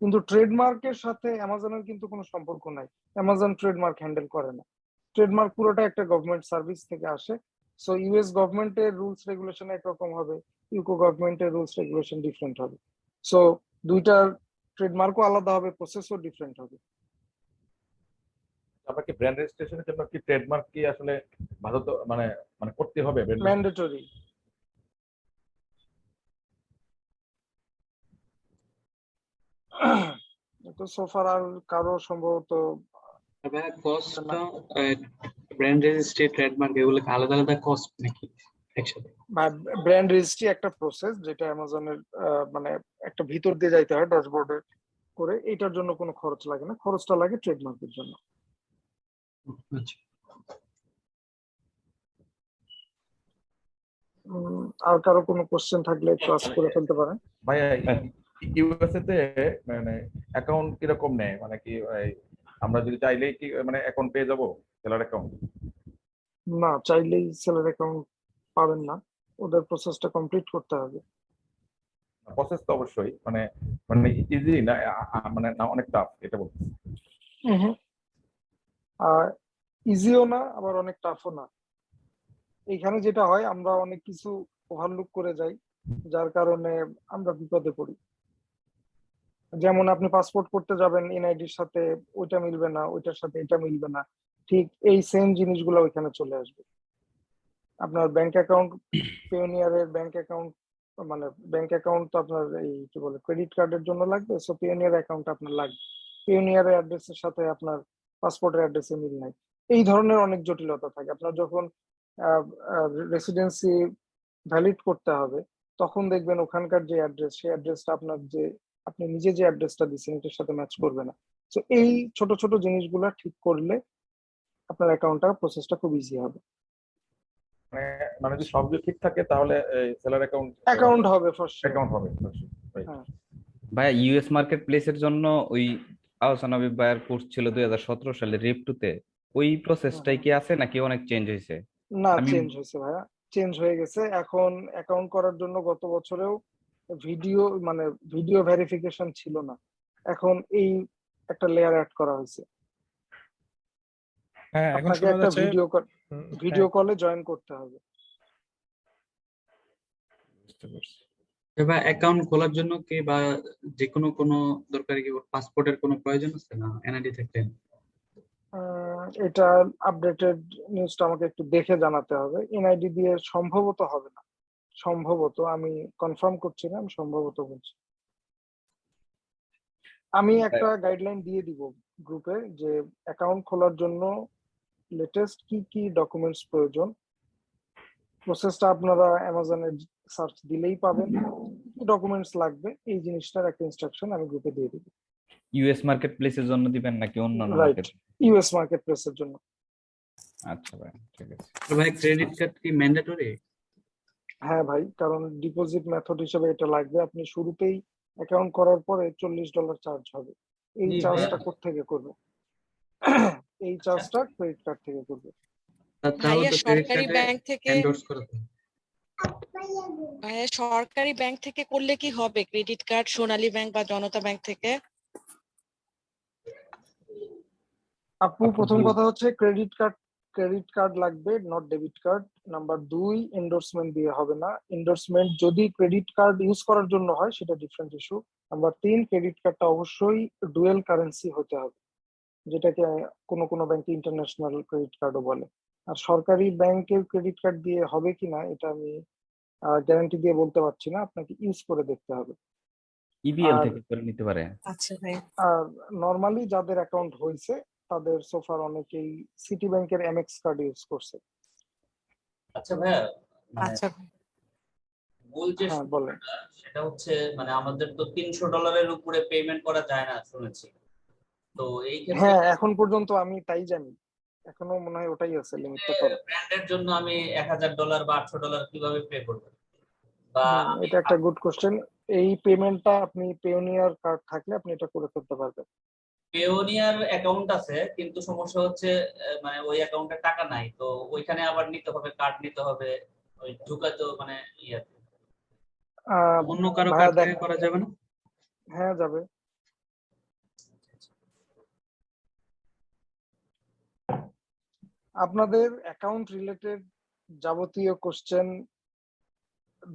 কিন্তু ট্রেডমার্কের সাথে অ্যামাজনের কিন্তু কোনো সম্পর্ক নাই, অ্যামাজন ট্রেডমার্ক হ্যান্ডেল করে না। ট্রেডমার্ক পুরোটা একটা গভর্নমেন্ট সার্ভিস থেকে আসে। সো ইউএস গভর্নমেন্টের রুলস রেগুলেশন একরকম হবে, ইউকো গভর্নমেন্টের রুলস রেগুলেশন ডিফারেন্ট হবে। সো দুইটার ট্রেডমার্কও আলাদা হবে, প্রসেসও ডিফারেন্ট হবে। আপনার কি ব্র্যান্ড রেজিস্ট্রেশনের জন্য কি ট্রেডমার্ক কি আসলে ভারত মানে মানে করতে হবে? ম্যান্ডেটরি। তো সোফার আর কারো সম্ভবত কস্টটা ব্র্যান্ড রেজিস্ট্রি ট্রেডমার্ক এগুলো আলাদা আলাদা কস্ট নাকি একসাথে? ব্র্যান্ড রেজিস্ট্রি একটা প্রসেস যেটা অ্যামাজনের মানে একটা ভিতর দিয়ে যাইতে হয় ড্যাশবোর্ডে করে, এটার জন্য কোনো খরচ লাগে না, খরচটা লাগে ট্রেডমার্কের জন্য। আচ্ছা, আর কারো কোনো কোশ্চেন থাকলে একটু আস্ক করে ফেলতে পারেন। ভাইয়া ইউএসএ তে মানে অ্যাকাউন্ট কিরকম নেয়, মানে কি আমরা যদি চাইলেই কি মানে অ্যাকাউন্ট পেয়ে যাবো, সেলার অ্যাকাউন্ট? না, চাইলেই সেলার অ্যাকাউন্ট পাবেন না, ওদের প্রসেসটা কমপ্লিট করতে হবে। প্রসেস তো অবশ্যই মানে মানে ইজি না, মানে না অনেক টাফ এটা বলতে। আর ইজিও না আবার অনেক টাফও না। এখানে যেটা হয় আমরা অনেক কিছু ওভারলুক করে যাই, যার কারণে আমরা বিপদে পড়ি। যেমন আপনি পাসপোর্ট করতে যাবেন, এনআইডির সাথে ওইটা মিলবে না, ওইটার সাথে এটা মিলবে না, ঠিক এই সেম জিনিসগুলো ওইখানে চলে আসবে। আপনার ব্যাংক অ্যাকাউন্ট, পেওনিয়ারের ব্যাংক অ্যাকাউন্ট, মানে ব্যাংক অ্যাকাউন্ট তো আপনার এই কি বলে ক্রেডিট কার্ডের জন্য লাগবে, সো পেওনিয়ার অ্যাকাউন্ট আপনার লাগবে। পেওনিয়ারের অ্যাড্রেসের সাথে আপনার পাসপোর্টের অ্যাড্রেসে মিল নাই, এই ধরনের অনেক জটিলতা থাকে। আপনার যখন রেসিডেন্সি ভ্যালিড করতে হবে তখন দেখবেন ওখানকার যে অ্যাড্রেস, সেই অ্যাড্রেসটা আপনার যে আপনি নিজে যে অ্যাড্রেসটা দিচ্ছেন এটার সাথে ম্যাচ করবে না। তো এই ছোট ছোট জিনিসগুলো ঠিক করলে আপনার অ্যাকাউন্টটা প্রসেসটা খুব ইজি হবে। মানে মানে যদি সব কিছু ঠিক থাকে তাহলে সেলার অ্যাকাউন্ট হবে, ফার্স্ট অ্যাকাউন্ট হবে। ভাইয়া ইউএস মার্কেট প্লেসের জন্য ওই আহসান হাবিব ভাইয়ার কোর্স ছিল 2017 সালে রিপ2 তে, ওই প্রসেসটাই কি আছে নাকি অনেক চেঞ্জ হয়েছে? না, চেঞ্জ হয়েছে ভাইয়া, চেঞ্জ হয়ে গেছে। এখন অ্যাকাউন্ট করার জন্য গত বছরেও ভিডিও ভেরিফিকেশন ছিল না, এখন এই একটা লেয়ার অ্যাড করা হয়েছে। হ্যাঁ, এখন আপনাকে শোনা একটা যাচ্ছে ভিডিও কলে জয়েন করতে হবে। এবার অ্যাকাউন্ট খোলার জন্য কি বা যে কোনো দরকারি কি পাসপোর্টের কোনো প্রয়োজন আছে না এনআইডি থাকলে? এটা আপডেটেড নিউজটা আমাকে একটু দেখে জানাতে হবে। এনআইডি দিয়ে সম্ভবত হবে না, সম্ভবত, আমি কনফার্ম করছি না, আমি সম্ভবত বলছি। আমি একটা গাইডলাইন দিয়ে দিব গ্রুপে যে অ্যাকাউন্ট খোলার জন্য লেটেস্ট কি কি ডকুমেন্টস প্রয়োজন। প্রসেসটা আপনারা অ্যামাজনে সার্চ দিলেই পাবেন। কি ডকুমেন্টস লাগবে এই জিনিসটার একটা ইনস্ট্রাকশন আমি গ্রুপে দিয়ে দিব। ইউএস মার্কেট প্লেসের জন্য দিবেন নাকি অন্যান্য রাইট, মার্কেট? ইউএস মার্কেট প্লেসের জন্য। আচ্ছা ভাই, ঠিক আছে। তো ভাই ক্রেডিট কার্ড কি ম্যান্ডেটরি? হ্যাঁ ভাই, কারণ ডিপোজিট মেথড হিসেবে এটা লাগবে। আপনি শুরুতেই অ্যাকাউন্ট করার পরে $40 চার্জ হবে। এই জি চার্জটা ভাইয়া। কোত্থেকে করবে? এই চার্জটা ক্রেডিট কার্ড থেকে করবে। তাহলে ভাইয়া তো ক্রেডিট সরকারি কার্ডে ব্যাংক থেকে এন্ডোর্স করতে হবে। ভাইয়া সরকারি ব্যাংক থেকে করলে কি হবে ক্রেডিট কার্ড, সোনালী ব্যাংক বা জনতা ব্যাংক থেকে? আপু প্রথম কথা হচ্ছে ক্রেডিট কার্ড লাগবে, not debit card. Number 2, endorsement দিয়ে হবে না। এন্ডোর্সমেন্ট যদি ক্রেডিট কার্ড ইউজ করার জন্য হয় সেটা ডিফারেন্ট ইস্যু। নাম্বার 3, ক্রেডিট কার্ডটা অবশ্যই ডুয়েল কারেন্সি হতে হবে, যেটাকে কোনো ব্যাংকে ইন্টারন্যাশনাল ক্রেডিট কার্ডও বলে। আর সরকারি ব্যাংকের ক্রেডিট কার্ড দিয়ে হবে কিনা এটা আমি গ্যারান্টি দিয়ে বলতে পারছি না, আপনাকে ইউজ করে দেখতে হবে। ইবিএল আর থেকে করে নিতে পারে। আচ্ছা ভাই, আর নরমালি যাদের অ্যাকাউন্ট হয়েছে তাদের সোফার অনেকেই সিটি ব্যাংকের এমএক্স কার্ড ইউজ করছে। আচ্ছা ভাইয়া, মানে আচ্ছা ভাই। মূল যে হ্যাঁ বলেন। সমস্যাটা, সেটা হচ্ছে মানে আমাদের তো $300 উপরে পেমেন্ট করা যায় না শুনেছি। তো এই ক্ষেত্রে হ্যাঁ, এখন পর্যন্ত আমি তাই জানি, এখনো মনে হয় ওটাই আছে লিমিটটা করা। ব্র্যান্ডের জন্য আমি $1000 বা $800 কিভাবে পে করবো? বা আমি এটা একটা গুড কোশ্চেন। এই পেমেন্টটা আপনি পেওনিয়ার কার্ড থাকলে আপনি এটা করে ফেলতে পারবেন। পেওনিয়ার অ্যাকাউন্ট আছে, কিন্তু সমস্যা হচ্ছে মানে ওই অ্যাকাউন্টে টাকা নাই, তো ওইখানে আবার নিতে হবে, কার্ড নিতে হবে, ওই ঢুকাতে মানে ইয়াতে। অন্য কারো ভাইয়া কার্ড দেখ, থেকে করা যাবে না? হ্যাঁ যাবে। আপনাদের অ্যাকাউন্ট রিলেটেড যাবতীয় কোশ্চেন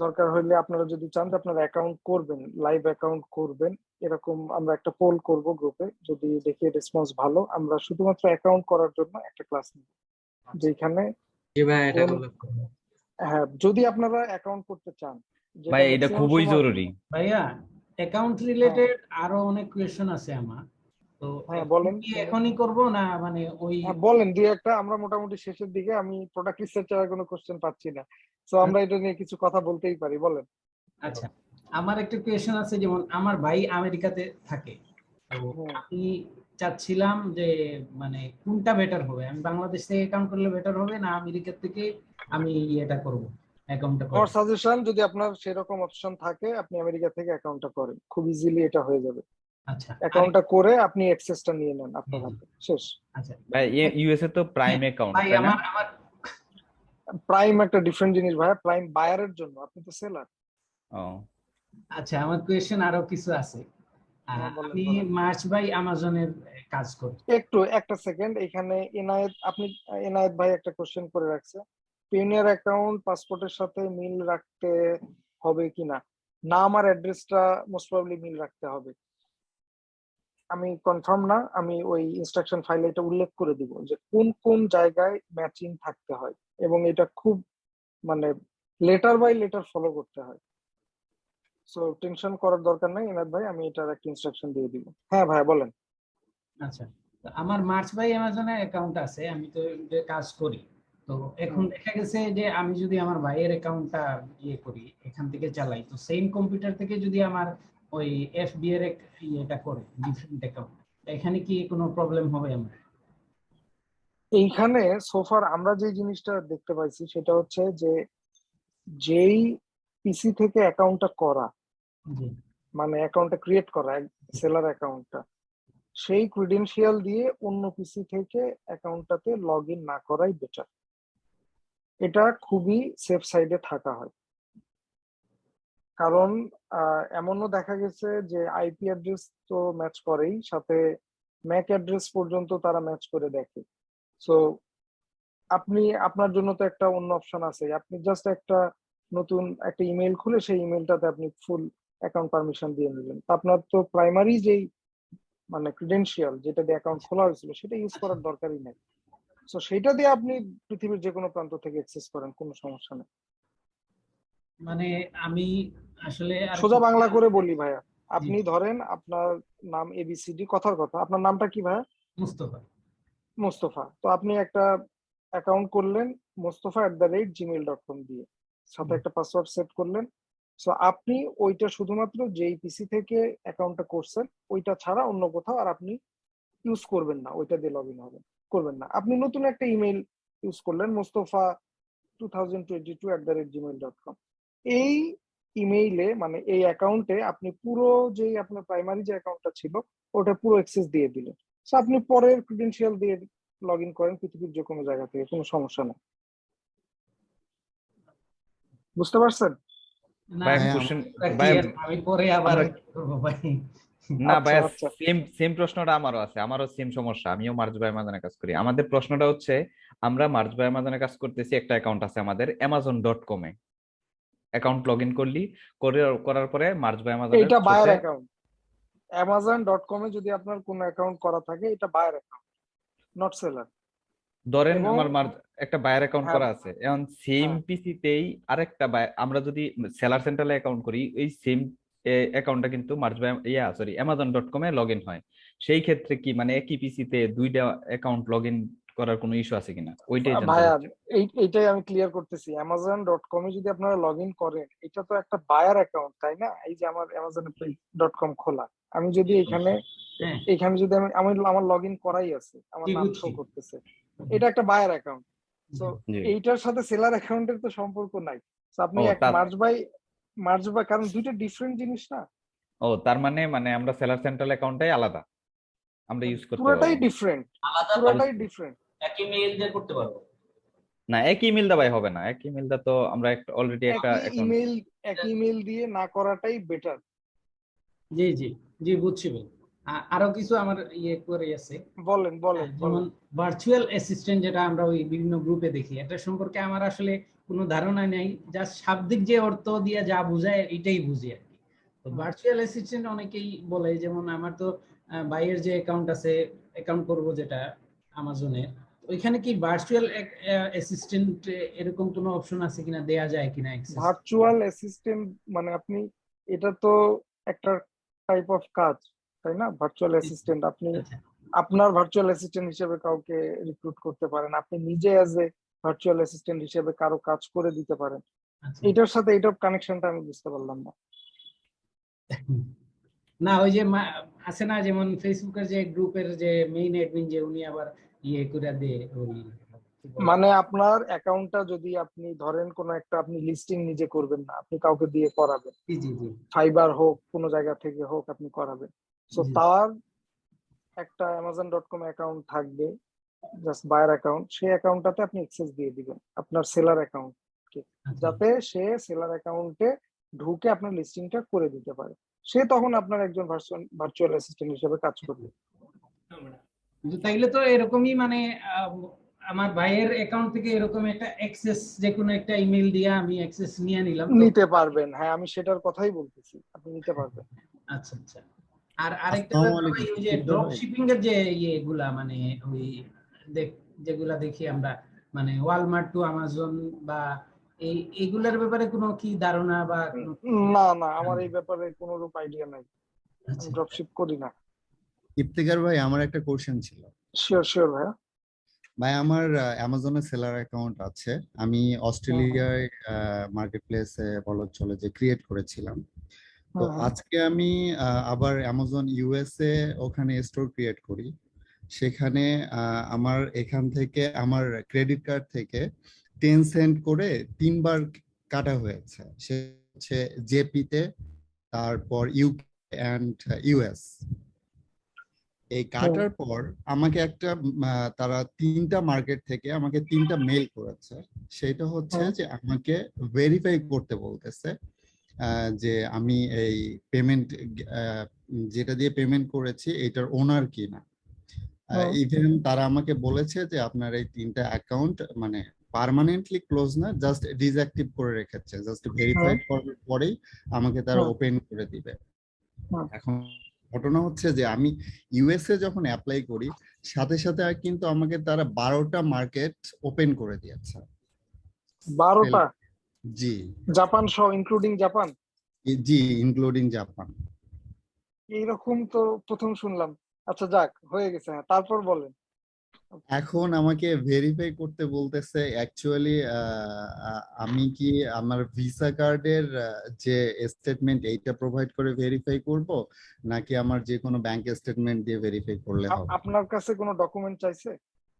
দরকার হলে আপনারা যদি চান যে আপনারা অ্যাকাউন্ট করবেন, লাইভ অ্যাকাউন্ট করবেন, এরকম আমরা একটা পোল করব গ্রুপে। যদি দেখি রেসপন্স ভালো, আমরা শুধুমাত্র অ্যাকাউন্ট করার জন্য একটা ক্লাস নিব, যেখানে জি ভাই, এটা কোন, করলে হ্যাঁ যদি আপনারা অ্যাকাউন্ট করতে চান, যেটা ভাই এটা ম্যাক্সিমাম খুবই সময়। জরুরি। ভাইয়া অ্যাকাউন্ট রিলেটেড আরো অনেক কোয়েশ্চেন আছে আমার, তো হ্যাঁ এখন বলেন। কি এখনই করব না মানে ওই? হ্যাঁ বলেন, দুই একটা। আমরা মোটামুটি শেষের দিকে, আমি প্রোডাক্ট রিসার্চের কোনো কোশ্চেন পাচ্ছি না, তো আমরা এটা নিয়ে কিছু কথা বলতেই পারি। বলেন। আচ্ছা, আমার একটা কোয়েশ্চেন আছে, যেমন আমার ভাই আমেরিকাতে থাকে, তো আমি চাচ্ছিলাম যে মানে কোনটা বেটার হবে, আমি বাংলাদেশ থেকে অ্যাকাউন্ট করলে বেটার হবে না আমেরিকা থেকে আমি এটা করব, অ্যাকাউন্টটা করব? আমার সাজেশন, যদি আপনার সেরকম অপশন থাকে আপনি আমেরিকা থেকে অ্যাকাউন্টটা করেন, খুব ইজিলি এটা হয়ে যাবে। আচ্ছা, অ্যাকাউন্টটা করে আপনি অ্যাক্সেসটা নিয়ে নেন আপনার হাতে, শেষ। আচ্ছা ভাই ইউএসএ তো প্রাইম অ্যাকাউন্ট, ভাই, তাই না? আমার প্রাইম একটা ডিফারেন্ট জিনিস ভাই, প্রাইম বায়ারের জন্য, আপনি তো সেলার। ও আচ্ছা, আমার কোয়েশ্চেন আরো কিছু আছে। আমি মার্চ বাই আমাজনের কাজ করি। একটু একটা সেকেন্ড, এখানে এনায়েত, আপনি এনায়েত ভাই একটা কোশ্চেন করে রাখছে, পিওনিয়ার অ্যাকাউন্ট পাসপোর্টের সাথে মিল রাখতে হবে কিনা। নাম আর অ্যাড্রেসটা মোস্ট প্রবাবলি মিল রাখতে হবে। আমি কনফার্ম না, আমি ওই ইনস্ট্রাকশন ফাইলে এটা উল্লেখ করে দিব যে কোন কোন জায়গায় ম্যাচিং থাকতে হয়, এবং এটা খুব মানে লেটার বাই লেটার ফলো করতে হয়। সো টেনশন করার দরকার নাই এনায়েত ভাই, আমি এটার একটা ইনস্ট্রাকশন দিয়ে দিব। হ্যাঁ ভাই বলেন। আচ্ছা, তো আমার মার্চ বাই অ্যামাজনে অ্যাকাউন্ট আছে, আমি তো এটা কাজ করি। তো এখন দেখা গেছে যে আমি যদি আমার ভাইয়ের অ্যাকাউন্টটা ইয়ে করি, এখান থেকে চালাই, তো সেম কম্পিউটার থেকে যদি আমার ওই এফবি এর ইয়েটা করে ডিফারেন্ট অ্যাকাউন্ট, এখানে কি কোনো প্রবলেম হবে আমার? এইখানে সোফার আমরা যে জিনিসটা দেখতে পাইছি সেটা হচ্ছে যে যেই পিসি থেকে অ্যাকাউন্টটা করা, জি, মানে অ্যাকাউন্টটা ক্রিয়েট করা, সেলার অ্যাকাউন্টটা, সেই ক্রিডেনশিয়াল দিয়ে অন্য পিসি থেকে অ্যাকাউন্টটাতে লগ ইন না করাই বেটার। এটা খুবই সেফ সাইডে থাকা হয়, কারণ এমনও দেখা গেছে যে আইপি অ্যাড্রেস তো ম্যাচ করেই, সাথে ম্যাক অ্যাড্রেস পর্যন্ত তারা ম্যাচ করে দেখে। সো আপনি, আপনার জন্য তো একটা অন্য অপশন আছে, আপনি জাস্ট একটা নতুন একটা ইমেল খুলে সেই ইমেলটাতে আপনি ফুল অ্যাকাউন্ট পারমিশন দিয়ে নিলেন, আপনার তো প্রাইমারি যেই মানে ক্রিডেনশিয়াল যেটা দিয়ে অ্যাকাউন্ট খোলা হয়েছিল সেটা ইউজ করার দরকারই নেই। সো সেটা দিয়ে আপনি পৃথিবীর যে কোনো প্রান্ত থেকে অ্যাক্সেস করেন, কোনো সমস্যা নেই। মানে আমি আসলে সোজা বাংলা করে বলি ভাইয়া, আপনি ধরেন আপনার নাম এবিসিডি, কথার কথা, আপনার নামটা কি ভাইয়া? মুস্তফা। মোস্তফা। তো আপনি একটা অ্যাকাউন্ট করলেন মোস্তফা@gmail.com দিয়ে, সাথে একটা পাসওয়ার্ড সেট করলেন, সো আপনি ওইটা শুধুমাত্র যেই পিসি থেকে অ্যাকাউন্টটা করছেন ওইটা ছাড়া অন্য কোথাও আর আপনি ইউজ করবেন না, ওইটা দিয়ে লগ ইন হবেন করবেন না। আপনি নতুন একটা ইমেল ইউজ করলেন mustafa2022@gmail.com। এই ইমেইলে মানে এই অ্যাকাউন্টে আপনি পুরো যে আপনার প্রাইমারি যে অ্যাকাউন্টটা ছিল ওটা পুরো অ্যাক্সেস দিয়ে দিলেন। সো আপনি পরের ক্রিডেন্সিয়াল দিয়ে লগ ইন করেন পৃথিবীর যে কোনো জায়গা থেকে, কোনো সমস্যা নেই। বুঝতে পারছেন? না ভাই ভাই কোশ্চেন ওটা কি ভাই আমি পরে আবার আমরা কি করবো ভাই? না আচ্ছা ভাই, আচ্ছা সেম সেম প্রশ্নটা আমারও আছে, আমারও সেম সমস্যা, আমিও মার্চ বাই অ্যামাজনে কাজ করি। আমাদের প্রশ্নটা হচ্ছে আমরা মার্চ বাই অ্যামাজনে কাজ করতেছি, একটা অ্যাকাউন্ট আছে আমাদের amazon.com A, account log in করার পরে মার্চ বাই অ্যামাজনের এইটা বায়ার থ্রুতে অ্যাকাউন্ট। amazon.com এ যদি আপনার কোনো অ্যাকাউন্ট করা থাকে এটা বায়ার অ্যাকাউন্ট, নট সেলার। ধরেন এবং আমার একটা বায়ার অ্যাকাউন্ট হ্যাঁ করা আছে, এখন সেম হ্যাঁ পিসিতেই আরেকটা আমরা যদি সেলার সেন্টারে অ্যাকাউন্ট করি, এই সেম অ্যাকাউন্টটা কিন্তু মার্চ বাই amazon.com এ লগ ইন হয়। সেই ক্ষেত্রে কি মানে একই পিসিতে দুইটা অ্যাকাউন্ট লগ ইন করার কোনো ইস্যু আছে কিনা, ওইটাই জানতে ভাইয়া চাচ্ছি। এইটাই আমি ক্লিয়ার করতেছি। amazon.com এ যদি আপনারা লগ ইন করেন এটা তো একটা বায়ার অ্যাকাউন্ট, তাই না? এই যে আমার amazon.com খোলা, আমি যদি এখানে হ্যাঁ এখানে যদি আমার লগ ইন করাই আছে, আমার জি নাম শো বুঝছি। করতেছে, এটা একটা বায়ার অ্যাকাউন্ট। তো জি। এইটার সাথে সেলার অ্যাকাউন্টের তো সম্পর্ক নাই। তো আপনি ও এক তার মার্জ বাই কারণ দুইটা ডিফারেন্ট জিনিস না, তার মানে আমরা সেলার সেন্ট্রাল অ্যাকাউন্টটাই আলাদা আমরা ইউজ করতে পুরোটাই পারবো। ডিফারেন্ট, আলাদা পুরোটাই ডিফারেন্ট। একই মেইল দিয়ে করতে পারবো। না, একই ইমেল দা ভাই হবে না, একই ইমেল দা তো আমরা অলরেডি একটা অ্যাকাউন্ট। একই ইমেল দিয়ে না করাটাই বেটার। জি জি জি বুঝছি ভাই। আরো কিছু আমার ইয়ে করে আছে, বলেন বলেন যেমন বলেন। ভার্চুয়াল অ্যাসিস্ট্যান্ট যেটা আমরা ওই বিভিন্ন গ্রুপে দেখি, এটা সম্পর্কে আমার আসলে কোনো ধারণা নেই, জাস্ট শাব্দিক যে অর্থ দিয়ে যা বোঝায় এটাই বুঝি আর কি। তো ভার্চুয়াল অ্যাসিস্ট্যান্ট অনেকেই বলে, যেমন আমার তো ভাইয়ের যে অ্যাকাউন্ট আছে, অ্যাকাউন্ট করব যেটা আমাজনে, ওইখানে কি ভার্চুয়াল অ্যাসিস্ট্যান্ট এরকম কোনো অপশন আছে কিনা, দেয়া যায় কিনা অ্যাক্সেস? ভার্চুয়াল অ্যাসিস্ট্যান্ট মানে আপনি এটা তো একটা টাইপ অফ কাজ, তাই না? ভার্চুয়াল অ্যাসিস্ট্যান্ট আপনি আচ্ছা আপনার ভার্চুয়াল অ্যাসিস্ট্যান্ট হিসেবে কাউকে রিক্রুট করতে পারেন, আপনি নিজে অ্যাজ এ ভার্চুয়াল অ্যাসিস্ট্যান্ট হিসেবে কারো কাজ করে দিতে পারেন। আচ্ছা। এটার সাথে এটার কানেকশনটা আমি বুঝতে পারলাম না। না ওই যে আছে না, যেমন ফেসবুকের যে গ্রুপের যে মেইন অ্যাডমিন, যে উনি আবার ইয়ে করে দেয় ওই কি বলে? মানে আপনার অ্যাকাউন্টটা যদি আপনি ধরেন কোনো একটা আপনি লিস্টিং নিজে করবেন না, আপনি কাউকে দিয়ে করাবেন, জি জি জি ফাইবার হোক কোনো জায়গা থেকে হোক আপনি করাবেন। সো জি। তার একটা amazon.com অ্যাকাউন্ট থাকবে, জাস্ট বায়ার অ্যাকাউন্ট, সেই অ্যাকাউন্টটাতে আপনি অ্যাক্সেস দিয়ে দিবেন আপনার সেলার অ্যাকাউন্টকে, আচ্ছা যাতে সে সেলার অ্যাকাউন্টে ঢুকে আপনার লিস্টিংটা করে দিতে পারে। সে তখন আপনার একজন ভার্চুয়াল অ্যাসিস্ট্যান্ট হিসেবে কাজ করবে। কিন্তু তাইলে তো এরকমই মানে আমার ভাইয়ের অ্যাকাউন্ট থেকে এরকম একটা অ্যাক্সেস, যে কোনো একটা ইমেল দিয়ে আমি অ্যাক্সেস নিয়ে নিলাম তো? নিতে পারবেন, হ্যাঁ আমি সেটার কথাই বলতেছি, আপনি নিতে পারবেন। আচ্ছা আচ্ছা। আর আরেকটা আসসালামু ব্যাপার আলাইকুম। ভাই, ওই যে ড্রপ শিপিং এর যে ইয়েগুলা মানে ওই যেগুলা দেখি আমরা, মানে ওয়ালমার্ট টু আমাজন বা এইগুলার ব্যাপারে কোনো কি ধারণা বা কোনো? না না, আমার এই ব্যাপারে কোনো রূপ আইডিয়া নাই, আমি আচ্ছা ড্রপশিপ করি না। ইফতেখার ভাই, আমার একটা কোশ্চেন ছিল। শিওর শিওর ভাইয়া। ভাই আমার অ্যামাজনে সেলার অ্যাকাউন্ট আছে, আমি অস্ট্রেলিয়ায় মার্কেট প্লেসে বলা চলে যে ক্রিয়েট করেছিলাম। তো আজকে আমি আবার অ্যামাজন ইউএসএ ওখানে স্টোর ক্রিয়েট করি, সেখানে আমার এখান থেকে আমার ক্রেডিট কার্ড থেকে 10 সেন্ট করে 3বার কাটা হয়েছে, সে হচ্ছে জেপিতে, তারপর ইউকে অ্যান্ড ইউএস। এই কাটার পর আমাকে একটা তারা 3টা মার্কেট থেকে আমাকে 3টা মেল করেছে, সেটা হচ্ছে যে আমাকে ভেরিফাই করতে বলতেছে যে আমি এই পেমেন্ট যেটা দিয়ে পেমেন্ট করেছি এটার ওনার কিনা। ইভেন তারা আমাকে বলেছে যে আপনার এই 3টা অ্যাকাউন্ট মানে পার্মানেন্টলি ক্লোজ না, জাস্ট ডিসঅ্যাক্টিভ করে রেখেছে, জাস্ট ভেরিফাই করার পরেই আমাকে তারা ওপেন করে দিবে। এখন ঘটনা হচ্ছে যে আমি ইউএসএ যখন অ্যাপ্লাই করি সাথে সাথে কিন্তু আমাকে তারা 12টা মার্কেট ওপেন করে দিয়েছে। 12টা? জি। জাপান সহ ইনক্লুডিং জাপান? জি, ইনক্লুডিং জাপান। এইরকম তো প্রথম শুনলাম। আচ্ছা যাক, হয়ে গেছে। তারপর বলেন। এখন আমাকে ভেরিফাই করতে বলতেছে অ্যাকচুয়ালি আমি কি আমার ভিসা কার্ডের যে স্টেটমেন্ট এইটা প্রোভাইড করে ভেরিফাই করব, নাকি আমার যে কোনো ব্যাংক স্টেটমেন্ট দিয়ে ভেরিফাই করলে হবে? আপনার কাছে কোনো ডকুমেন্ট চাইছে,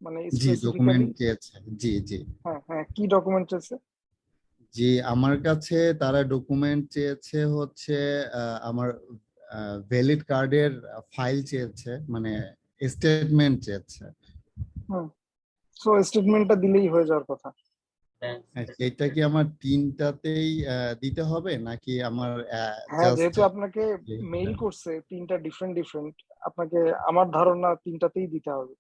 মানে জি, ডকুমেন্ট স্পেসিফিক্যালি? চেয়েছে। জি জি হ্যাঁ হ্যাঁ, কি ডকুমেন্ট চাইছে? জি, আমার কাছে তারা ডকুমেন্ট চেয়েছে হচ্ছে আমার ভ্যালিড কার্ডের ফাইল চেয়েছে, মানে স্টেটমেন্ট চেয়েছে। হুম, সো স্টেটমেন্টটা দিলেই হয়ে যাওয়ার কথা। এটা কি আমার তিনটাতেই দিতে হবে, নাকি আমার হ্যাঁ, জাস্ট? যেহেতু আপনাকে মেইল করছে তিনটা ডিফারেন্ট, আপনাকে আমার ধারণা তিনটাতেই দিতে হবে।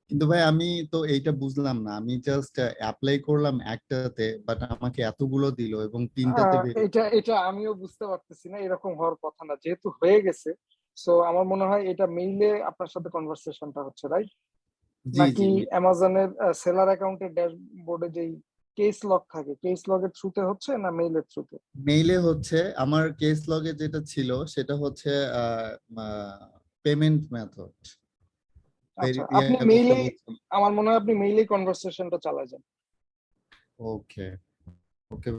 কিন্তু ভাই আমি তো এইটা বুঝলাম না, আমি জাস্ট অ্যাপ্লাই করলাম একটাতে, বাট আমাকে এতগুলো দিল এবং তিনটাতে এটা আমিও বুঝতে পারতেছি না, এরকম হওয়ার কথা না, যেহেতু হয়ে গেছে। সো আমার মনে হয় এটা মেইলে আপনার সাথে কনভারসেশনটা হচ্ছে, রাইট? জি নাকি জি অ্যামাজনের সেলার অ্যাকাউন্টের ড্যাশবোর্ডে যেই কেস লগ থাকে, কেস লগের থ্রুতে হচ্ছে না মেইলের থ্রুতে? মেইলে হচ্ছে। আমার কেস লগে যেটা ছিল সেটা হচ্ছে পেমেন্ট মেথড আচ্ছা, আপনি মেইলে, আমার মনে হয় আপনি মেইলেই কনভারসেশনটা চালা যান। ওকে ওকে।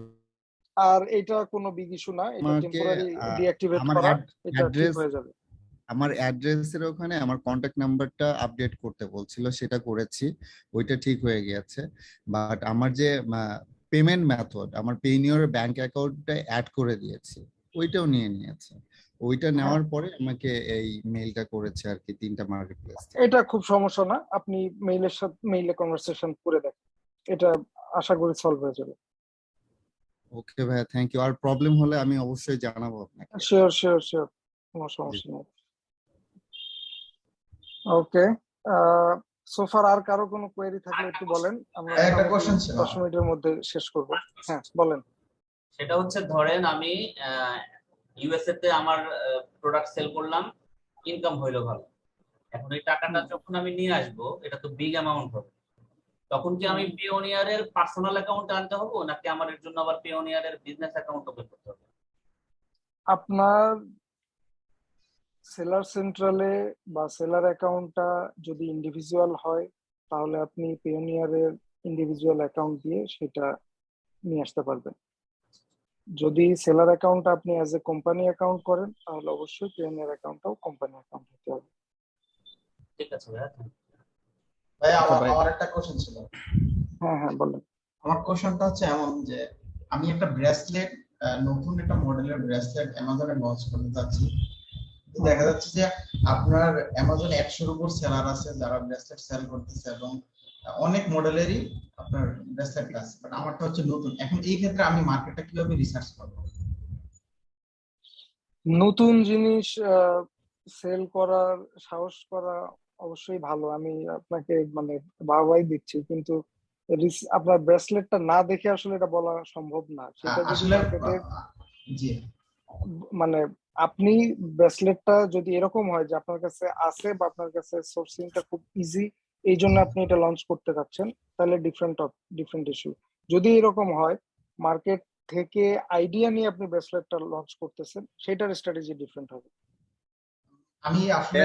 আর এটা কোনো বিগ ইস্যু না, এটা আমাকে টেম্পোরারি ডিঅ্যাক্টিভেট আমার করা, এটা ঠিক অ্যাড্রেস হয়ে যাবে। আমার অ্যাড্রেসের ওখানে আমার কন্ট্যাক্ট নাম্বারটা আপডেট করতে বলছিল, সেটা করেছি, ওইটা ঠিক হয়ে গিয়েছে। বাট আমার যে পেমেন্ট মেথড, আমার পেইনিয়র ব্যাংক অ্যাকাউন্টটা অ্যাড করে দিয়েছি, ওইটাও নিয়ে নিয়েছে। ওইটা নেওয়ার পরে আমাকে এই মেইলটা করেছে আর কি, তিনটা মার্কেট প্লেস। এটা খুব সমস্যা না, আপনি মেইলের সাথে মেইলে কনভারসেশন করে দেখেন, এটা আশা করি সলভ হয়ে যাবে। ওকে ভাইয়া, থ্যাংক ইউ। আর প্রবলেম হলে আমি অবশ্যই জানাবো আপনাকে। শিওর শিওর শিওর, কোনো সমস্যা নেই। ওকে, সোফার আর কারো কোনো কোয়েরি থাকলে একটু বলেন, আমরা একটা কোশ্চেন ছিল, 10 মিনিটের মধ্যে শেষ করব। হ্যাঁ বলেন। সেটা হচ্ছে ধরেন আমি ইউএসএ তে আমার প্রোডাক্ট সেল করলাম, ইনকাম হইলো ভালো। এখন এই টাকাটা যখন আমি নিয়ে আসবো, এটা তো বিগ অ্যামাউন্ট হবে, তখন কি আমি পিওনিয়ারের পার্সোনাল অ্যাকাউন্টে আনতে হবে, নাকি আমার এর জন্য আবার পিওনিয়ারের বিজনেস অ্যাকাউন্ট ওপেন করতে হবে? আপনার সেলার সেন্ট্রালে বা সেলার অ্যাকাউন্টটা যদি ইন্ডিভিজুয়াল হয়, তাহলে আপনি পিওনিয়ারের ইন্ডিভিজুয়াল অ্যাকাউন্ট দিয়ে সেটা নিয়ে আসতে পারবেন। যদি সেলার অ্যাকাউন্ট আপনি অ্যাজ এ কোম্পানি অ্যাকাউন্ট করেন, তাহলে অবশ্যই পিওনিয়ার অ্যাকাউন্টটাও কোম্পানি অ্যাকাউন্ট হতে হবে। ঠিক আছে ভাইয়া। ভাই আমার একটা কোশ্চেন ছিল। হ্যাঁ হ্যাঁ বলেন। আমার কোশ্চেনটা হচ্ছে এমন যে আমি একটা ব্রেসলেট, নতুন একটা মডেলের ব্রেসলেট অ্যামাজনে লঞ্চ করতে যাচ্ছি। দেখা যাচ্ছে যে আপনার অ্যামাজনে 100-এর উপর সেলার আছে যারা ব্রেসলেট সেল করতেছে, এবং অনেক মডেলেরই আপনার ব্রেসলেট আছে, বাট আমারটা হচ্ছে নতুন। এখন এই ক্ষেত্রে আমি মার্কেটটা কিভাবে রিসার্চ করব? নতুন জিনিস সেল করার সাহস করা অবশ্যই ভালো, আমি আপনাকে মানে বাহবাই দিচ্ছি, কিন্তু আপনার ব্রেসলেটটা না দেখে আসলে এটা বলা সম্ভব না। সেটা যদি আসলে মার্কেটে জি, মানে আপনি ব্রেসলেটটা যদি এরকম হয় যে আপনার কাছে আছে বা আপনার কাছে সোর্সিংটা খুব ইজি, এই জন্য আপনি এটা লঞ্চ করতে যাচ্ছেন, তাহলে ডিফারেন্ট ইস্যু। যদি এরকম হয় মার্কেট থেকে আইডিয়া নিয়ে আপনি ব্রেসলেটটা লঞ্চ করতেছেন, সেটার স্ট্র্যাটেজি ডিফারেন্ট হবে। আমি আসলে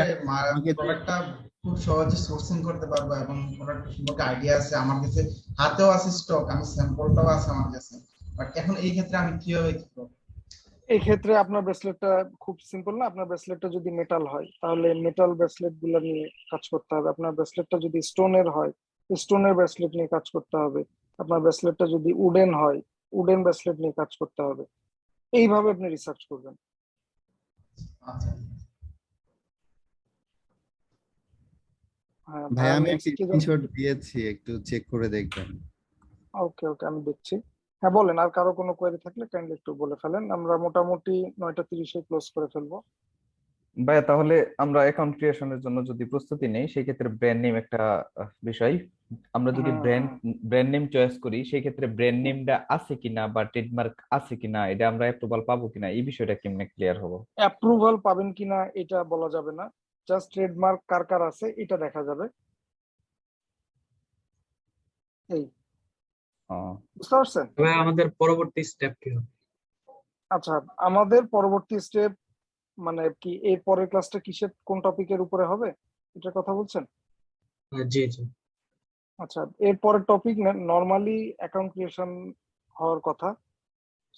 প্রোডাক্টটা খুব সহজে সোর্সিং করতে পারবো, এবং প্রোডাক্ট সম্পর্কে আইডিয়া আছে আমার কাছে, হাতেও আছে স্টক, আমি স্যাম্পলটাও আছে আমার কাছে। বাট এখন এই ক্ষেত্রে আমি কিভাবে কি করব? এই ক্ষেত্রে আপনার ব্রেসলেটটা খুব সিম্পল না, আপনার ব্রেসলেটটা যদি মেটাল হয় তাহলে মেটাল ব্রেসলেট গুলো নিয়ে কাজ করতে হবে। আপনার ব্রেসলেটটা যদি স্টোনের হয়, স্টোনের ব্রেসলেট নিয়ে কাজ করতে হবে। আপনার ব্রেসলেটটা যদি উডেন হয়, উডেন ব্রেসলেট নিয়ে কাজ করতে হবে। এইভাবে আপনি রিসার্চ করবেন। আচ্ছা হ্যাঁ ভাই, আমি একটা নেক্সট কি? স্ক্রিনশট দিয়েছি, একটু চেক করে দেখবেন। ওকে ওকে, আমি দেখছি। হ্যাঁ বলেন, আর কারো কোনো কোয়েরি থাকলে কাইন্ডলি একটু বলে ফেলেন, আমরা মোটামুটি 9:30-এ ক্লোজ করে ফেলবো। ভাইয়া তাহলে আমরা অ্যাকাউন্ট ক্রিয়েশনের জন্য যদি প্রস্তুতি নেই, সেই ক্ষেত্রে ব্র্যান্ড নেম একটা বিষয়। আমরা যদি ব্র্যান্ড নেম চয়েস করি, সেই ক্ষেত্রে ব্র্যান্ড নেমটা আছে কিনা বা ট্রেডমার্ক আছে কিনা, এটা আমরা অ্যাপ্রুভাল পাবো কিনা, এই বিষয়টা কেমনে ক্লিয়ার হবো? অ্যাপ্রুভাল পাবেন কিনা এটা বলা যাবে না, জাস্ট ট্রেডমার্ক কার কার আছে এটা দেখা যাবে। এই বুঝতে পারছেন? আমাদের পরবর্তী স্টেপ কি হবে? আচ্ছা, আমাদের পরবর্তী স্টেপ মানে কি, এর পরের ক্লাসটা কিসের কোন টপিকের উপরে হবে এটার কথা বলছেন? জি জি। আচ্ছা, এরপরের টপিক নর্মালি অ্যাকাউন্ট ক্রিয়েশন হওয়ার কথা।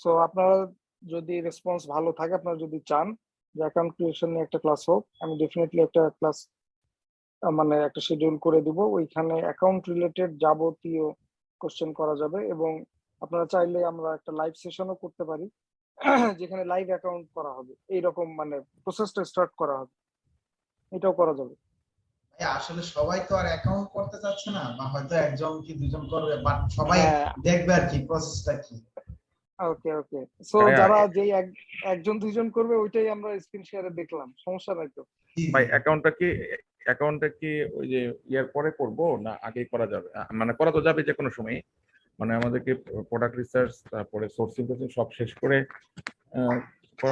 সো আপনারা যদি রেসপন্স ভালো থাকে, আপনারা যদি চান যে অ্যাকাউন্ট ক্রিয়েশন নিয়ে একটা ক্লাস হোক, আমি ডেফিনেটলি একটা ক্লাস মানে একটা শিডিউল করে দিব। ওইখানে অ্যাকাউন্ট রিলেটেড যাবতীয় কোশ্চেন করা যাবে, এবং আপনারা চাইলে আমরা একটা লাইভ সেশনও করতে পারি যেখানে লাইভ অ্যাকাউন্ট করা হবে, এইরকম মানে প্রসেসটা স্টার্ট করা হবে, এটাও করা যাবে। ভাই আসলে সবাই তো আর অ্যাকাউন্ট করতে চাচ্ছে না, বা হয়তো একজন কি দুজন করবে, বাট সবাই হ্যাঁ, দেখবে আর কি প্রসেসটা কি। ওকে ওকে। সো ভাইয়া, যারা যেই একজন দুইজন করবে ওইটাই আমরা স্ক্রিন শেয়ারে দেখলাম, সমস্যা নাই তো। জি ভাই জি। অ্যাকাউন্টটা কি ওই যে ইয়ার পরে করবো না আগেই করা যাবে? মানে করা তো যাবে যে কোনো সময়, মানে আমাদেরকে প্রোডাক্ট রিসার্চ তারপরে সোর্সিং সব শেষ করে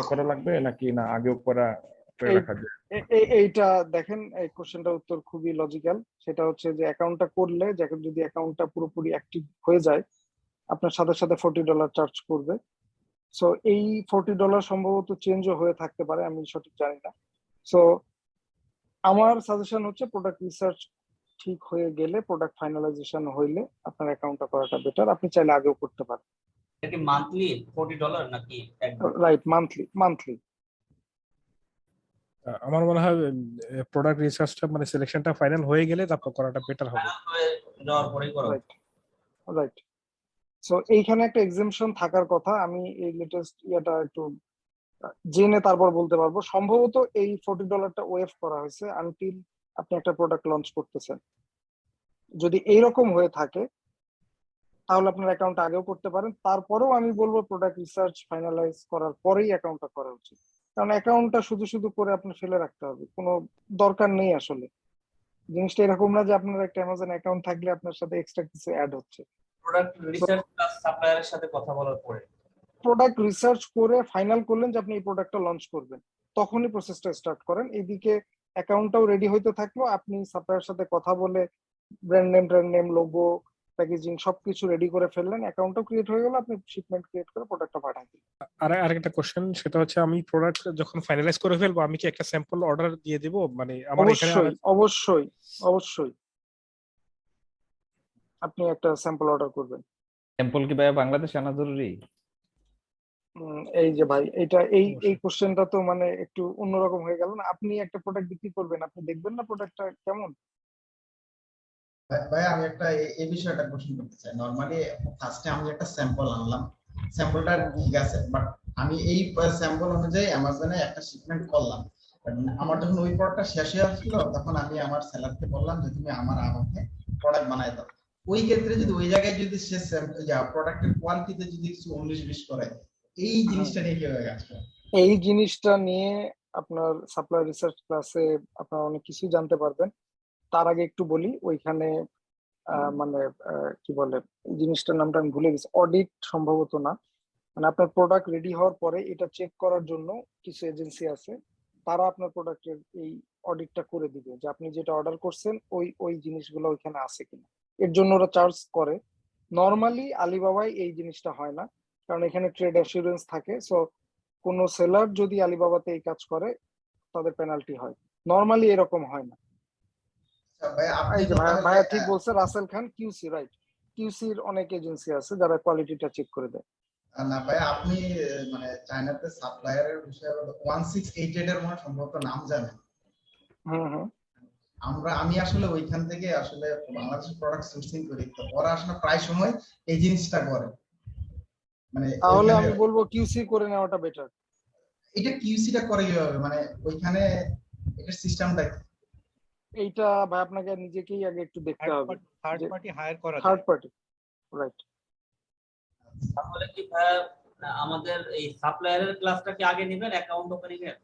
করা লাগবে, নাকি না আগেও করে এই রাখা যায়? এইটা দেখেন, এই কোশ্চেনটার উত্তর খুবই লজিক্যাল। সেটা হচ্ছে যে অ্যাকাউন্টটা করলে, যদি অ্যাকাউন্টটা পুরোপুরি অ্যাক্টিভ হয়ে যায়, আপনার সাথে সাথে $40 চার্জ করবে। সো এই $40 সম্ভবত চেঞ্জও হয়ে থাকতে পারে, আমি সঠিক জানি না। সো আমার সাজেশন হচ্ছে প্রোডাক্ট রিসার্চ ঠিক হয়ে গেলে, প্রোডাক্ট ফাইনালাইজেশন হইলে আপনার অ্যাকাউন্টটা করাটা বেটার। আপনি চাইলে আগেও করতে পারেন। এটা কি মান্থলি $40 নাকি একদম? Right, monthly. আমার মনে হয় প্রোডাক্ট রিসার্চটা মানে সিলেকশনটা ফাইনাল হয়ে গেলে তারপর করাটা বেটার হবে। ফাইনাল হয়ে যাওয়ার পরেই করা রাইট রাইট। সো এইখানে একটা এক্সেমশন থাকার কথা, আমি এই লেটেস্ট ইয়েটা একটু জেনে তারপর বলতে পারবো। সম্ভবত এই $40টা ওয়েভ করা হয়েছে আনটিল আপনি একটা প্রোডাক্ট লঞ্চ করতেছেন। যদি এইরকম হয়ে থাকে তাহলে আপনার অ্যাকাউন্ট আগেও করতে পারেন। তারপরেও আমি বলবো প্রোডাক্ট রিসার্চ ফাইনালাইজ করার পরেই অ্যাকাউন্টটা করা উচিত, কারণ অ্যাকাউন্টটা শুধু শুধু করে আপনি ফেলে রাখতে হবে, কোনো দরকার নেই আসলে। জিনিসটা এরকম না যে আপনার একটা অ্যামাজন অ্যাকাউন্ট থাকলে আপনার সাথে এক্সট্রা কিছু অ্যাড হচ্ছে। প্রোডাক্ট রিসার্চ প্লাস সাপ্লায়ারের সাথে কথা বলার পরে প্রোডাক্ট রিসার্চ করে ফাইনাল করলেন যে আপনি এই প্রোডাক্টটা লঞ্চ করবেন, তখনই প্রসেসটা স্টার্ট করেন। এইদিকে অ্যাকাউন্টটাও রেডি হইতে থাকলো, আপনি সাপ্লায়ারের সাথে কথা বলে ব্র্যান্ড নেম লোগো প্যাকেজিং সবকিছু রেডি করে ফেললেন, অ্যাকাউন্টটাও ক্রিয়েট হয়ে গেল, আপনি শিপমেন্ট ক্রিয়েট করে প্রোডাক্টটা পাঠান দিলেন। আরেকটা কোশ্চেন, সেটা হচ্ছে আমি প্রোডাক্ট যখন ফাইনালাইজ করে ফেলবো আমি কি একটা স্যাম্পল অর্ডার দিয়ে দিব? মানে আমার এখানে অবশ্যই আপনি একটা স্যাম্পল অর্ডার করবেন। স্যাম্পল কি ভাইয়া বাংলাদেশে আনা জরুরি? এই যে ভাই, এই কোশ্চেনটা তো মানে একটু অন্যরকম হয়ে গেল না। আপনি একটা প্রোডাক্ট বিক্রি করবেন, আপনি দেখবেন না প্রোডাক্টটা কেমন? ভাই আমি একটা এই বিষয়টা কোশ্চেন করতে চাই। নরমালি ফার্স্টে আমি একটা স্যাম্পল আনলাম, স্যাম্পলটা ঠিক আছে, বাট আমি এই স্যাম্পল অনুযায়ী অ্যামাজনে একটা শিপমেন্ট করলাম। আমার যখন ওই প্রোডাক্টটা শেষ হয়ে আসছিল, তখন আমি আমার সেলারকে বললাম যে তুমি আমাকে প্রোডাক্ট বানাই দাও। ওই ক্ষেত্রে যদি ওই জায়গায় যদি সে প্রোডাক্টের কোয়ালিটিতে যদি কিছু 19-20 করে, এই জিনিসটা নিয়ে কিভাবে কাজ করে? এই জিনিসটা নিয়ে আপনার সাপ্লাই রিসার্চ ক্লাসে আপনারা অনেক কিছু জানতে পারবেন। তার আগে একটু বলি, ওইখানে মানে কি বলে, এই জিনিসটার নামটা আমি ভুলে গেছি, অডিট সম্ভবত না, মানে আপনার প্রোডাক্ট রেডি হওয়ার পরে এটা চেক করার জন্য কিছু এজেন্সি আছে, তারা আপনার প্রোডাক্টের এই অডিটটা করে দিবে যে আপনি যেটা অর্ডার করছেন ওই জিনিসগুলো ওইখানে আছে কিনা। এর জন্য ওরা চার্জ করে। নর্মালি আলিবাবায় এই জিনিসটা হয় না, কারণ এখানে ট্রেড অ্যাসুরেন্স থাকে। সো কোনো সেলার যদি আলিবাবাতে এই কাজ করে তাদের পেনাল্টি হয়, নর্মালি এরকম হয় না। ভাই আপনি এই যে তো তাহলে ভাইয়া ঠিক বলছে, রাসেল খান কিউসি, রাইট, কিউসির অনেক এজেন্সি আছে যারা কোয়ালিটিটা চেক করে দেয়। না ভাই, আপনি মানে চায়নাতে সাপ্লায়ারের বিষয়ে 1688 এর মনে সম্ভবত নাম জানেন। হুম। আমি আসলে ওইখান থেকে আসলে বাংলাদেশের প্রোডাক্ট সোর্সিং করি, তো ওরা আসলে প্রায় সময় এই জিনিসটা করে। মানে তাহলে আমি বলবো কিউসি করে নেওয়াটা বেটার। এটা কিউসিটা করে কিভাবে, মানে ওইখানে এটার সিস্টেমটা কি? এইটা ভাই আপনাকে নিজেকেই আগে একটু দেখতে হবে। থার্ড পার্টি হায়ার করা যায়। Third party, right. তাহলে কি আমাদের এই সাপ্লায়ারের ক্লাসটা কি আগে নেবেন অ্যাকাউন্ট ওপেনিং এর?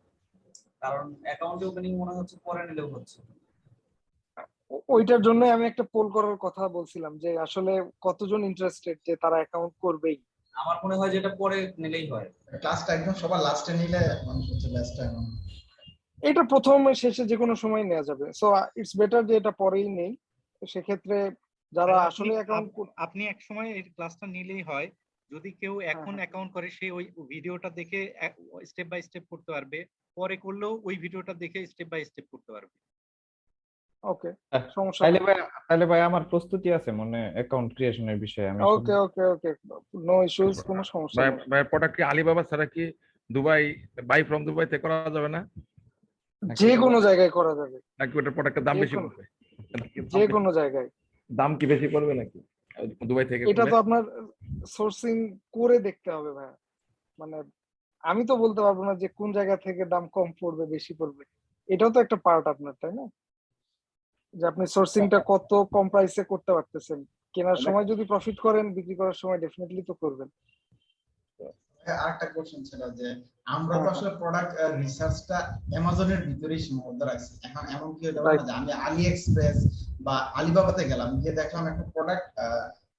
কারণ অ্যাকাউন্ট ওপেনিং মনে হচ্ছে পরে নিলেও হচ্ছে। ওইটার জন্য আমি একটা পোল করার কথা বলছিলাম যে আসলে কতজন ইন্টারেস্টেড যে তারা অ্যাকাউন্ট করবেই। আমার মনে হয় যেটা পরে নিলেই হয়। ক্লাসটা একদম সবার লাস্টে নিলে মানুষ হচ্ছে বেস্ট টাইম। এটা প্রথমে শেষে যে কোনো সময় নেওয়া যাবে। সো ইটস বেটার যে এটা পরেই নেই। সেক্ষেত্রে যারা আসলে অ্যাকাউন্ট, আপনি এক সময় এই ক্লাসটা নিলেই হয়। যদি কেউ এখন অ্যাকাউন্ট করে, সে ওই ভিডিওটা দেখে স্টেপ বাই স্টেপ করতে পারবে, পরে করলেও ওই ভিডিওটা দেখে স্টেপ বাই স্টেপ করতে পারবে। ওকে, সমস্যা তাইলে নেই। ভাই তাহলে ভাই আমার প্রস্তুতি আছে মনে অ্যাকাউন্ট ক্রিয়েশনের বিষয়ে আমি ওকে ওকে ওকে, নো ইস্যুস, কোনো সমস্যা ভাই নেই। ভাই প্রোডাক্ট কি আলিবাবা ছাড়া কি দুবাই বাই ফ্রম দুবাইতে করা যাবে না? যে কোনো জায়গায় করা যাবে, নাকি ওটা প্রোডাক্টের দাম যে বেশি কোনো পড়বে? যে কোনো জায়গায়। দাম কি বেশি পড়বে নাকি দুবাই থেকে এটা করলে? তো আপনার সোর্সিং করে দেখতে হবে ভাই, মানে আমি তো বলতে পারবো না যে কোন জায়গা থেকে দাম কম পড়বে বেশি পড়বে। এটাও তো একটা পার্ট আপনার, তাই না? যে আপনি সোর্সিংটা কত কম প্রাইসে করতে পারতেছেন, কেনার সময় যদি প্রফিট করেন, বিক্রি করার সময় ডেফিনেটলি তো করবেন। আরেকটা কোশ্চেন ছিল যে আমরা তো আসলে প্রোডাক্ট রিসার্চটা অ্যামাজনের ভিতরেই সীমাবদ্ধ রাখছি। এখন এমন কি হতে পারে না যে আমি আলি এক্সপ্রেস বা আলিবাবাতে গেলাম, গিয়ে দেখলাম একটা প্রোডাক্ট,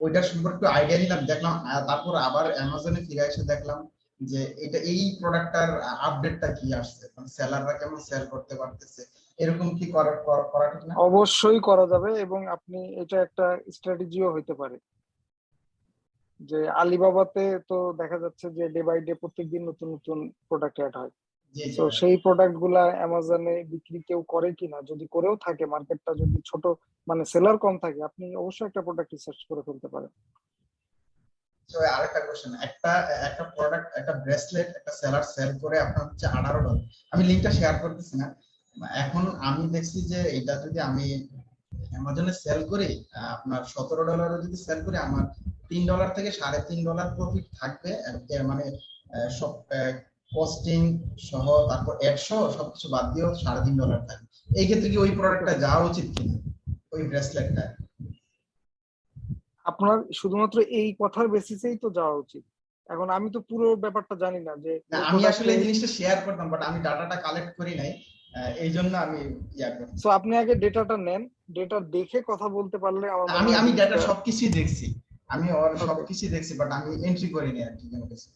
ওইটার সম্পর্কে আইডিয়া নিলাম, দেখলাম, তারপর আবার অ্যামাজনে ফিরে এসে দেখলাম যে এটা এই প্রোডাক্টটার আপডেটটা কি আসছে, মানে সেলাররা কেমন সেল করতে পারতেছে, এরকম কি করা ঠিক না? অবশ্যই করা যাবে, এবং আপনি এটা একটা স্ট্র্যাটেজিও হইতে পারে যে আলিবাবাতে তো দেখা যাচ্ছে যে ডে বাই ডে প্রত্যেকদিন নতুন নতুন প্রোডাক্ট অ্যাড হয়। তো সেই প্রোডাক্ট গুলা অ্যামাজনে বিক্রি কেউ করে কিনা, যদি করেও থাকে, মার্কেটটা যদি ছোট, মানে সেলার কম থাকে, আপনি অবশ্যই একটা প্রোডাক্ট রিসার্চ করে ফেলতে পারেন। তো আরেকটা কোশ্চেন, একটা প্রোডাক্ট, একটা ব্রেসলেট একটা সেলার সেল করে আপনার হচ্ছে $18, আমি লিংকটা শেয়ার করতেছি না। এখন আমি দেখছি যে এটা যদি আমি অ্যামাজনে সেল করি, আপনার $17 যদি সেল করি, আমার $3 থেকে $3.5 প্রফিট থাকবে। মানে সব কস্টিং সহ, তারপর অ্যাড সহ সবকিছু বাদ দিয়েও $3.5 থাকবে। এই ক্ষেত্রে কি ওই প্রোডাক্টটা যাওয়া উচিত কিনা, ওই ব্রেসলেটটা? আপনার শুধুমাত্র এই কথার বেসিসেই তো যাওয়া উচিত। এখন আমি তো পুরো ব্যাপারটা জানি না যে আমি আসলে এই জিনিসটা শেয়ার করতাম, বাট আমি ডাটাটা কালেক্ট করি নাই, এই জন্য আমি করছি। সো আপনি আগে ডেটাটা নেন, ডেটা দেখে কথা বলতে পারলে আমার আমি ডেটা সবকিছু দেখছি, আমি ওর সবকিছু দেখছি, বাট আমি এন্ট্রি করি নাই আর কি কোনো কিছু।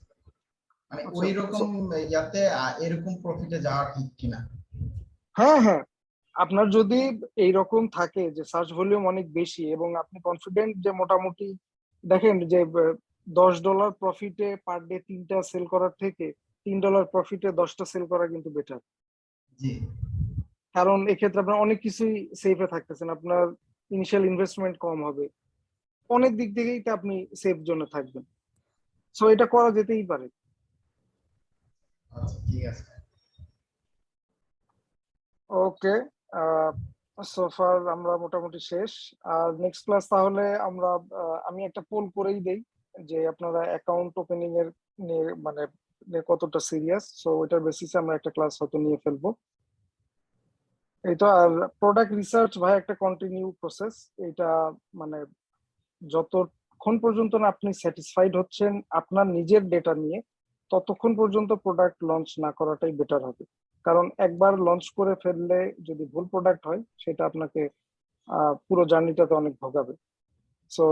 মানে ওই রকম ইয়াতে এরকম প্রফিটে যাওয়া ঠিক কিনা? হ্যাঁ হ্যাঁ, আপনার যদি এইরকম থাকে যে সার্চ ভলিউম অনেক বেশি এবং আপনি কনফিডেন্ট যে মোটামুটি, দেখেন যে $10 প্রফিটে পার ডে 3টা সেল করার থেকে $3 প্রফিটে 10টা সেল করা কিন্তু বেটার। কারণ এক্ষেত্রে আপনার অনেক কিছুই সেফে থাকতেছেন, আপনার ইনিশিয়াল ইনভেস্টমেন্ট কম হবে, অনেক দিক থেকেই তো আপনি সেফ জোনে থাকবেন। সো এটা করা যেতেই পারে। আচ্ছা ঠিক আছে, ওকে, সোফার আমরা মোটামুটি শেষ। আর নেক্সট ক্লাস তাহলে আমরা আমি একটা পোল করেই দেই যে আপনারা অ্যাকাউন্ট ওপেনিং এর নিয়ে মানে কতটা সিরিয়াস, সো ওইটার বেসিসে আমরা একটা ক্লাস হয়তো নিয়ে ফেলবো। এই তো। আর প্রোডাক্ট রিসার্চ ভাই একটা কন্টিনিউ প্রসেস, এটা মানে যতক্ষণ পর্যন্ত না আপনি স্যাটিসফাইড হচ্ছেন আপনার নিজের ডেটা নিয়ে, ততক্ষণ পর্যন্ত প্রোডাক্ট লঞ্চ না করাটাই বেটার হবে। কারণ একবার লঞ্চ করে ফেললে যদি ভুল প্রোডাক্ট হয়, সেটা আপনাকে পুরো জার্নিটাতে অনেক ভোগাবে। সো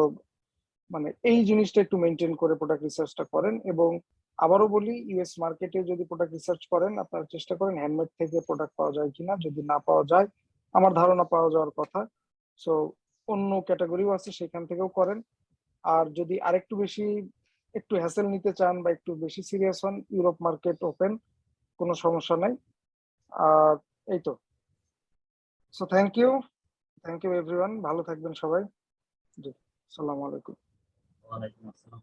মানে এই জিনিসটা একটু মেনটেন করে প্রোডাক্ট রিসার্চটা করেন। এবং আবারও বলি, ইউএস মার্কেটে যদি প্রোডাক্ট রিসার্চ করেন, আপনারা চেষ্টা করেন হ্যান্ডমেড থেকে প্রোডাক্ট পাওয়া যায় কিনা। যদি না পাওয়া যায়, আমার ধারণা পাওয়া যাওয়ার কথা, সো অন্য ক্যাটাগরিও আছে, সেখান থেকেও করেন। আর যদি আরেকটু বেশি একটু হ্যাসেল নিতে চান বা একটু বেশি সিরিয়াস হন, ইউরোপ মার্কেট ওপেন, কোনো সমস্যা নাই। আর এই তো। সো থ্যাংক ইউ এভরিওয়ান, ভালো থাকবেন সবাই। জি, আসসালামু আলাইকুম। ওয়ালাইকুম আসসালাম।